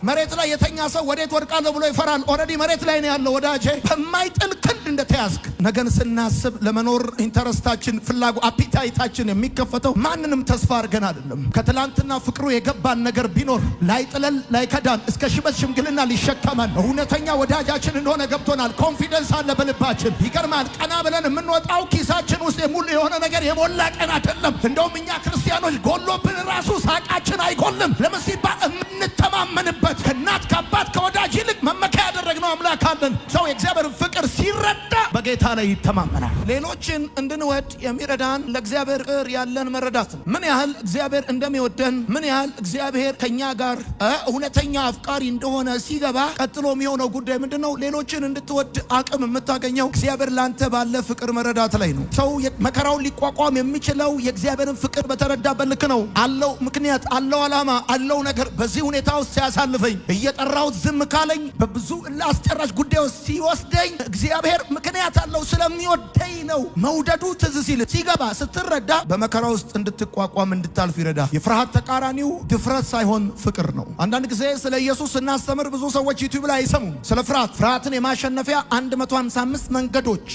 መሬት ላይ የተኛ ሰው ወዴት ወድቃለሁ ብሎ ይፈራል? ኦልሬዲ መሬት ላይ ነው ያለው ወዳጄ። በማይጥል ክንድ እንደተያዝክ ነገን ስናስብ ለመኖር ኢንተረስታችን አፒታይታችን የሚከፈተው ማንንም ተስፋ አድርገን አይደለም። ከትላንትና ፍቅሩ የገባን ነገር ቢኖር ላይጥለን ላይከዳን እስከ ሽበት ሽምግልና ሊሸከመን እውነተኛ ወዳጃችን እንደሆነ ገብቶናል። ኮንፊደንስ አለ በልባችን። ይገርማል። ቀና ብለን የምንወጣው ኪሳችን ውስጥ የሙሉ የሆነ ነገር የሞላ ቀን አይደለም። እንደውም እኛ ክርስቲያኖች ጎሎብን ራሱ ሳቃችን አይጎልም። ለምን ሲባል የምንተማመንበት ከእናት ከአባት ከወዳጅ ይልቅ መመኪያ ያደረግነው አምላክ አለን። ሰው የእግዚአብሔር ፍቅር ሲረዳ በጌታ ላይ ይተማመናል። ሌሎችን እንድንወድ የሚረዳን ለእግዚአብሔር ፍቅር ያለን መረዳት ነው። ምን ያህል እግዚአብሔር እንደሚወደን፣ ምን ያህል እግዚአብሔር ከኛ ጋር እውነተኛ አፍቃሪ እንደሆነ ሲገባ ቀጥሎ የሚሆነው ጉዳይ ምንድነው? ሌሎችን እንድትወድ አቅም የምታገኘው እግዚአብሔር ላንተ ባለ ፍቅር መረዳት ላይ ነው። ሰው መከራውን ሊቋቋም የሚችለው የእግዚአብሔርን ፍቅር በተረዳበት ልክ ነው። አለው ምክንያት፣ አለው ዓላማ፣ አለው ነገር። በዚህ ሁኔታ ውስጥ ሲያሳልፈኝ እየጠራሁት ዝም ካለኝ በብዙ አስጨራሽ ጉዳይ ውስጥ ሲወስደኝ እግዚአብሔር ምክንያት አለው። ስለሚወደኝ ነው። መውደዱ ትዝ ሲል ሲገባ ስትረዳ በመከራ ውስጥ እንድትቋቋም እንድታልፍ ይረዳ። የፍርሃት ተቃራኒው ድፍረት ሳይሆን ፍቅር ነው። አንዳንድ ጊዜ ስለ ኢየሱስ ስናስተምር ብዙ ሰዎች ዩቲዩብ ላይ አይሰሙም። ስለ ፍርሃትን የማሸነፊያ 155 መንገዶች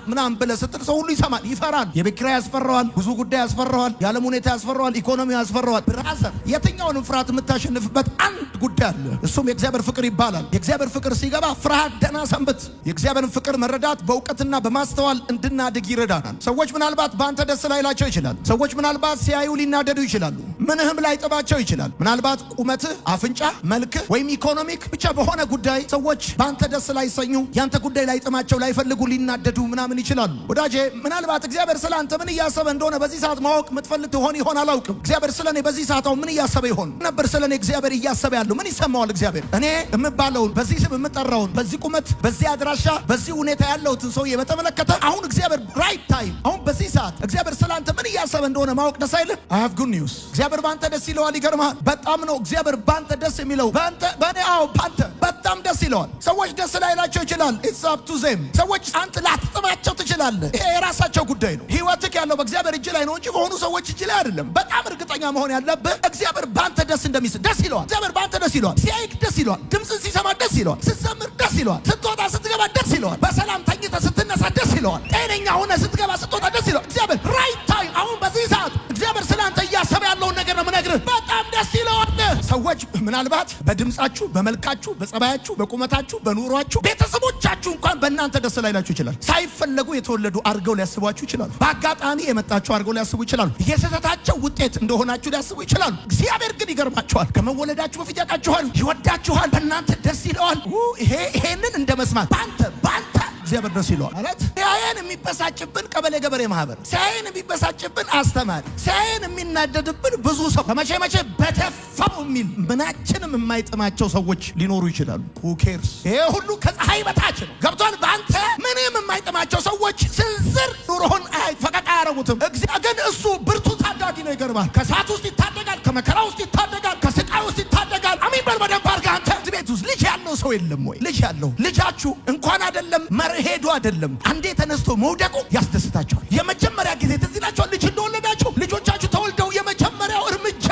ምናምን ብለህ ስትል ሰው ሁሉ ይሰማል፣ ይፈራል። የቤት ኪራይ ያስፈራዋል፣ ብዙ ጉዳይ ያስፈራዋል፣ የዓለም ሁኔታ ያስፈራዋል፣ ኢኮኖሚ ያስፈራዋል። ብራዘር የትኛውንም ፍርሃት የምታሸንፍበት አንድ ጉዳይ አለ። እሱም የእግዚአብሔር ፍቅር ይባላል። የእግዚአብሔር ፍቅር ሲገባ ፍርሃት ደህና ሰንበት። የእግዚአብሔርን ፍቅር መረዳት በእውቀትና በማስተዋል እንድናድግ ይረዳናል። ሰዎች ምናልባት በአንተ ደስ ላይላቸው ይችላል። ሰዎች ምናልባት ሲያዩ ሊናደዱ ይችላሉ። ምንህም ላይ ጥባቸው ይችላል። ምናልባት ቁመትህ፣ አፍንጫ፣ መልክህ ወይም ኢኮኖሚክ ብቻ በሆነ ጉዳይ ሰዎች በአንተ ደስ ላይሰኙ፣ ያንተ ጉዳይ ላይ ጥማቸው ላይፈልጉ፣ ሊናደዱ ምናምን ይችላሉ። ወዳጄ ምናልባት እግዚአብሔር ስለ አንተ ምን እያሰበ እንደሆነ በዚህ ሰዓት ማወቅ የምትፈልግ ትሆን ይሆን አላውቅም። እግዚአብሔር ስለ እኔ በዚህ ሰዓት ምን እያሰበ ይሆን ነበር? ስለ እኔ እግዚአብሔር እያሰበ ያለው ምን ይሰማዋል? እግዚአብሔር እኔ የምባለውን በዚህ ስም የምጠራውን በዚህ ቁመት በዚህ አድራሻ በዚህ ሁኔታ ያለውትን ሰውዬ በተመለከተ አሁን እግዚአብሔር ራይት ታይም አሁን በዚህ ሰዓት እግዚአብሔር ስለ አንተ ምን እያሰበ እንደሆነ ማወቅ ደስ አይልህ? I have good news። እግዚአብሔር ባንተ ደስ ይለዋል። ይገርምሃል። በጣም ነው እግዚአብሔር ባንተ ደስ የሚለው። ባንተ ባንተ በጣም ደስ ይለዋል። ሰዎች ደስ ላይላቸው ይችላል። It's up to them። ሰዎች አንተ ላትጥማቸው ትችላለህ። ይሄ የራሳቸው ጉዳይ ነው። ህይወትህ ያለው በእግዚአብሔር እጅ ላይ ነው እንጂ በሆኑ ሰዎች እጅ ላይ አይደለም። በጣም እርግጠኛ መሆን ያለብህ እግዚአብሔር ባንተ ደስ ደስ ይለዋል። እግዚአብሔር ባንተ ደስ ይለዋል። ሲያይክ ደስ ይለዋል። ድምፅን ሲሰማ ደስ ይለዋል። ስትዘምር ደስ ይለዋል። ስትወጣ ስትገባ ደስ ይለዋል። በሰላም ተኝተህ ስትነሳ ደስ ይለዋል። ጤነኛ ሆነህ ስትገባ ስትወጣ ደስ ይለዋል። እግዚአብሔር ራይት ታይም አሁን በዚህ ሰዓት እግዚአብሔር ስላንተ እያሰበ ያለውን ነገር ነው የምነግርህ። በጣም ደስ ይለዋል። ሰዎች ምናልባት በድምጻችሁ፣ በመልካችሁ፣ በጸባያችሁ፣ በቁመታችሁ፣ በኑሯችሁ ቤተሰቦቻችሁ እንኳን በእናንተ ደስ ላይላችሁ ይችላል። ሳይፈለጉ የተወለዱ አድርገው ሊያስቧችሁ ይችላሉ። በአጋጣሚ የመጣችሁ አድርገው ሊያስቡ ይችላሉ። የስህተታቸው ውጤት እንደሆናችሁ ሊያስቡ ይችላሉ። እግዚአብሔር ግን ይገርማችኋል። ከመወለዳችሁ በፊት ያውቃችኋል፣ ይወዳችኋል፣ በእናንተ ደስ ይለዋል። ይሄንን እንደ መስማት ባንተ እግዚአብሔር ደስ ይለዋል ማለት ሲያየን የሚበሳጭብን ቀበሌ ገበሬ ማህበር፣ ሲያየን የሚበሳጭብን አስተማሪ፣ ሲያየን የሚናደድብን ብዙ ሰው በመቼ በተፋው የሚል ምናችንም የማይጥማቸው ሰዎች ሊኖሩ ይችላሉ። who cares? ይሄ ሁሉ ከፀሐይ በታች ነው። ገብቷል? በአንተ ምንም የማይጥማቸው ሰዎች ስንዝር ኑሮህን ፈቀቅ አያረጉትም። እግዚአብሔር ግን እሱ ብርቱ ታዳጊ ነው። ይገርማል። ከእሳት ውስጥ ይታደጋል፣ ከመከራ ውስጥ ይታደጋል፣ ከስቃይ ውስጥ ይታደጋል። አሜን በል በደንብ አድርገህ። አንተ ቤት ውስጥ ልጅ ያለው ሰው የለም ወይ? ልጅ ያለው ልጃችሁ እንኳን አይደለም ሄዱ አይደለም አንዴ ተነስቶ መውደቁ ያስደስታቸዋል። የመጀመሪያ ጊዜ ትዝ ይላችኋል ልጅ እንደወለዳችሁ። ልጆቻችሁ ተወልደው የመጀመሪያው እርምጃ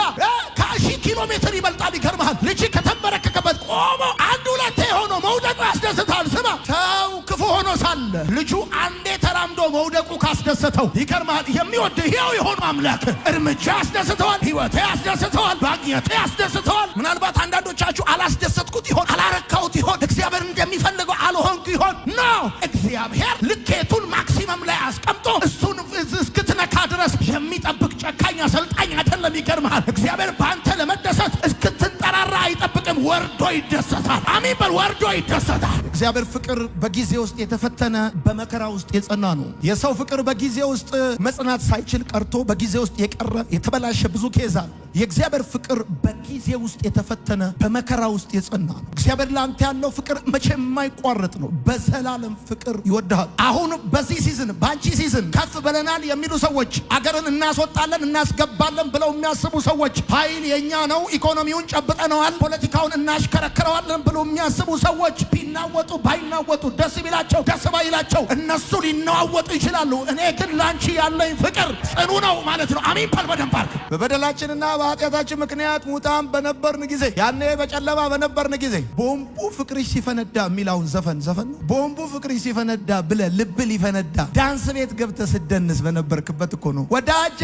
ከ1000 ኪሎ ሜትር ይበልጣል። ይገርምሃል። ልጅ ከተንበረከከበት ቆሞ አንድ ሁለቴ ሆኖ መውደቁ ያስደስታል። ስማ፣ ሰው ክፉ ሆኖ ሳለ ልጁ አንዴ ተራምዶ መውደቁ ካስደሰተው ይገርምሃል። የሚወድ ሕያው የሆነ አምላክ እርምጃ ያስደስተዋል፣ ሕይወቴ ያስደስተዋል፣ ማግኘቴ ያስደስተዋል። ምናልባት አንዳንዶቻችሁ አላስደሰትኩት ይሆን፣ አላረካሁት ይሆን፣ እግዚአብሔር እንደሚፈልገው አልሆንኩ ይሆን ነው። እግዚአብሔር ልኬቱን ማክሲመም ላይ አስቀምጦ እሱን እስክትነካ ድረስ የሚጠብቅ ጨካኝ አሰልጣኝ አይደለም። ይገርምሃል። እግዚአብሔር በአንተ ለመደሰት እስክትንጠራራ አይጠብቅም። ወርዶ ይደሰታል። አሜን በል። ወርዶ ይደሰታል። እግዚአብሔር ፍቅር በጊዜ ውስጥ የተፈተነ በመከራ ውስጥ የጸና ነው። የሰው ፍቅር በጊዜ ውስጥ መጽናት ሳይችል ቀርቶ በጊዜ ውስጥ የቀረ የተበላሸ ብዙ ኬዝ አለ። የእግዚአብሔር ፍቅር በጊዜ ውስጥ የተፈተነ በመከራ ውስጥ የጸና ነው። እግዚአብሔር ለአንተ ያለው ፍቅር መቼ የማይቋረጥ ነው። በዘላለም ፍቅር ይወድሃል። አሁን በዚህ ሲዝን፣ በአንቺ ሲዝን ከፍ ብለናል የሚሉ ሰዎች፣ አገርን እናስወጣለን እናስገባለን ብለው የሚያስቡ ሰዎች፣ ኃይል የኛ ነው፣ ኢኮኖሚውን ጨብጠነዋል፣ ፖለቲካውን እናሽከረክረዋለን ብለው የሚያስቡ ሰዎች ቢናወጡ ባይናወጡ፣ ደስ ቢላቸው ደስ ባይላቸው እነሱ ሊናወጡ ይችላሉ። እኔ ግን ላንቺ ያለኝ ፍቅር ጽኑ ነው ማለት ነው። አሜን በል በደንብ አድርግ። በበደላችንና በኃጢአታችን ምክንያት ሙታን በነበርን ጊዜ፣ ያኔ በጨለማ በነበርን ጊዜ ቦምቡ ፍቅርሽ ሲፈነዳ የሚለውን ዘፈን ነው። ቦምቡ ፍቅርሽ ሲፈነዳ ብለ ልብ ሊፈነዳ ዳንስ ቤት ገብተ ስደንስ በነበርክበት እኮ ነው። ወዳጄ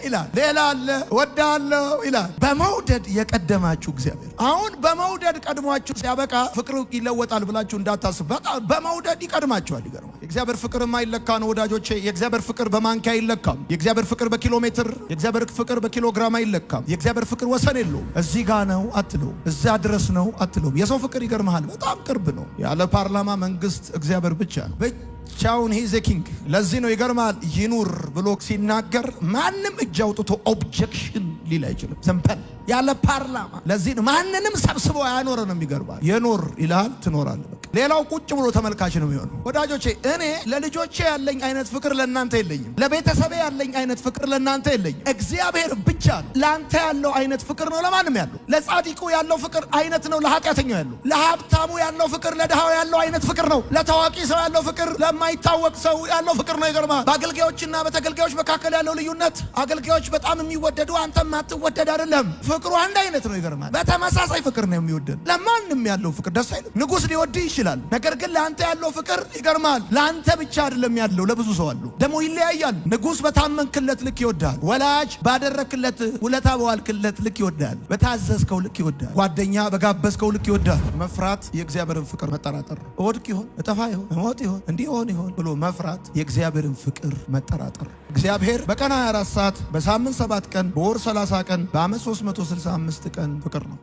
ይላል፣ ሌላ አለ፣ ወዳለው ይላል። በመውደድ የቀደማችሁ እግዚአብሔር አሁን በመውደድ ቀድሟችሁ ሲያበቃ ፍቅሩ ይለወጣል ብላችሁ እንዳታስቡ። በመውደድ ይቀድማችኋል። ይገርማል። የእግዚአብሔር ፍቅር የማይለካ ነው ወዳጆቼ። የእግዚአብሔር ፍቅር በማንኪያ አይለካም። የእግዚአብሔር ፍቅር በኪሎ ሜትር፣ የእግዚአብሔር ፍቅር በኪሎ ግራም አይለካም። የእግዚአብሔር ፍቅር ወሰን የለውም። እዚህ ጋ ነው አትለውም፣ እዛ ድረስ ነው አትለውም። የሰው ፍቅር ይገርምሃል በጣም ቅርብ ነው። ያለ ፓርላማ መንግስት እግዚአብሔር ብቻ ነው። ብቻውን ሂዝ ኪንግ። ለዚህ ነው ይገርምሃል ይኑር ብሎ ሲናገር ማንም እጅ አውጥቶ ኦብጀክሽን ሊል አይችልም። ዘንፐል ያለ ፓርላማ። ለዚህ ነው ማንንም ሰብስቦ ያኖረ ነው። የሚገርምሃል የኖር ይልሃል፣ ትኖራለህ። በቃ ሌላው ቁጭ ብሎ ተመልካች ነው የሚሆነው። ወዳጆቼ እኔ ለልጆቼ ያለኝ አይነት ፍቅር ለእናንተ የለኝም። ለቤተሰቤ ያለኝ አይነት ፍቅር ለእናንተ የለኝም። እግዚአብሔር ብቻ ነው ለአንተ ያለው አይነት ፍቅር ነው ለማንም ያለው። ለጻድቁ ያለው ፍቅር አይነት ነው ለኃጢአተኛው ያለው። ለሀብታሙ ያለው ፍቅር ለድሃው ያለው አይነት ፍቅር ነው። ለታዋቂ ሰው ያለው ፍቅር ለማይታወቅ ሰው ያለው ፍቅር ነው። ይገርማል። በአገልጋዮችና በተገልጋዮች መካከል ያለው ልዩነት፣ አገልጋዮች በጣም የሚወደዱ አንተ ማትወደድ አይደለም። ፍቅሩ አንድ አይነት ነው። ይገርማል። በተመሳሳይ ፍቅር ነው የሚወደድ። ለማንም ያለው ፍቅር ደስ አይልም። ንጉሥ ሊወድ ይችላል። ይችላል። ነገር ግን ለአንተ ያለው ፍቅር ይገርማል። ለአንተ ብቻ አይደለም ያለው፣ ለብዙ ሰው አለው። ደግሞ ይለያያል። ንጉሥ በታመንክለት ልክ ይወዳል። ወላጅ ባደረክለት ውለታ በዋልክለት ልክ ይወዳል። በታዘዝከው ልክ ይወዳል። ጓደኛ በጋበዝከው ልክ ይወዳል። መፍራት የእግዚአብሔርን ፍቅር መጠራጠር፣ እወድቅ ይሆን እጠፋ ይሆን እሞት ይሆን እንዲህ ይሆን ብሎ መፍራት የእግዚአብሔርን ፍቅር መጠራጠር። እግዚአብሔር በቀን 24 ሰዓት፣ በሳምንት 7 ቀን፣ በወር 30 ቀን፣ በዓመት 365 ቀን ፍቅር ነው።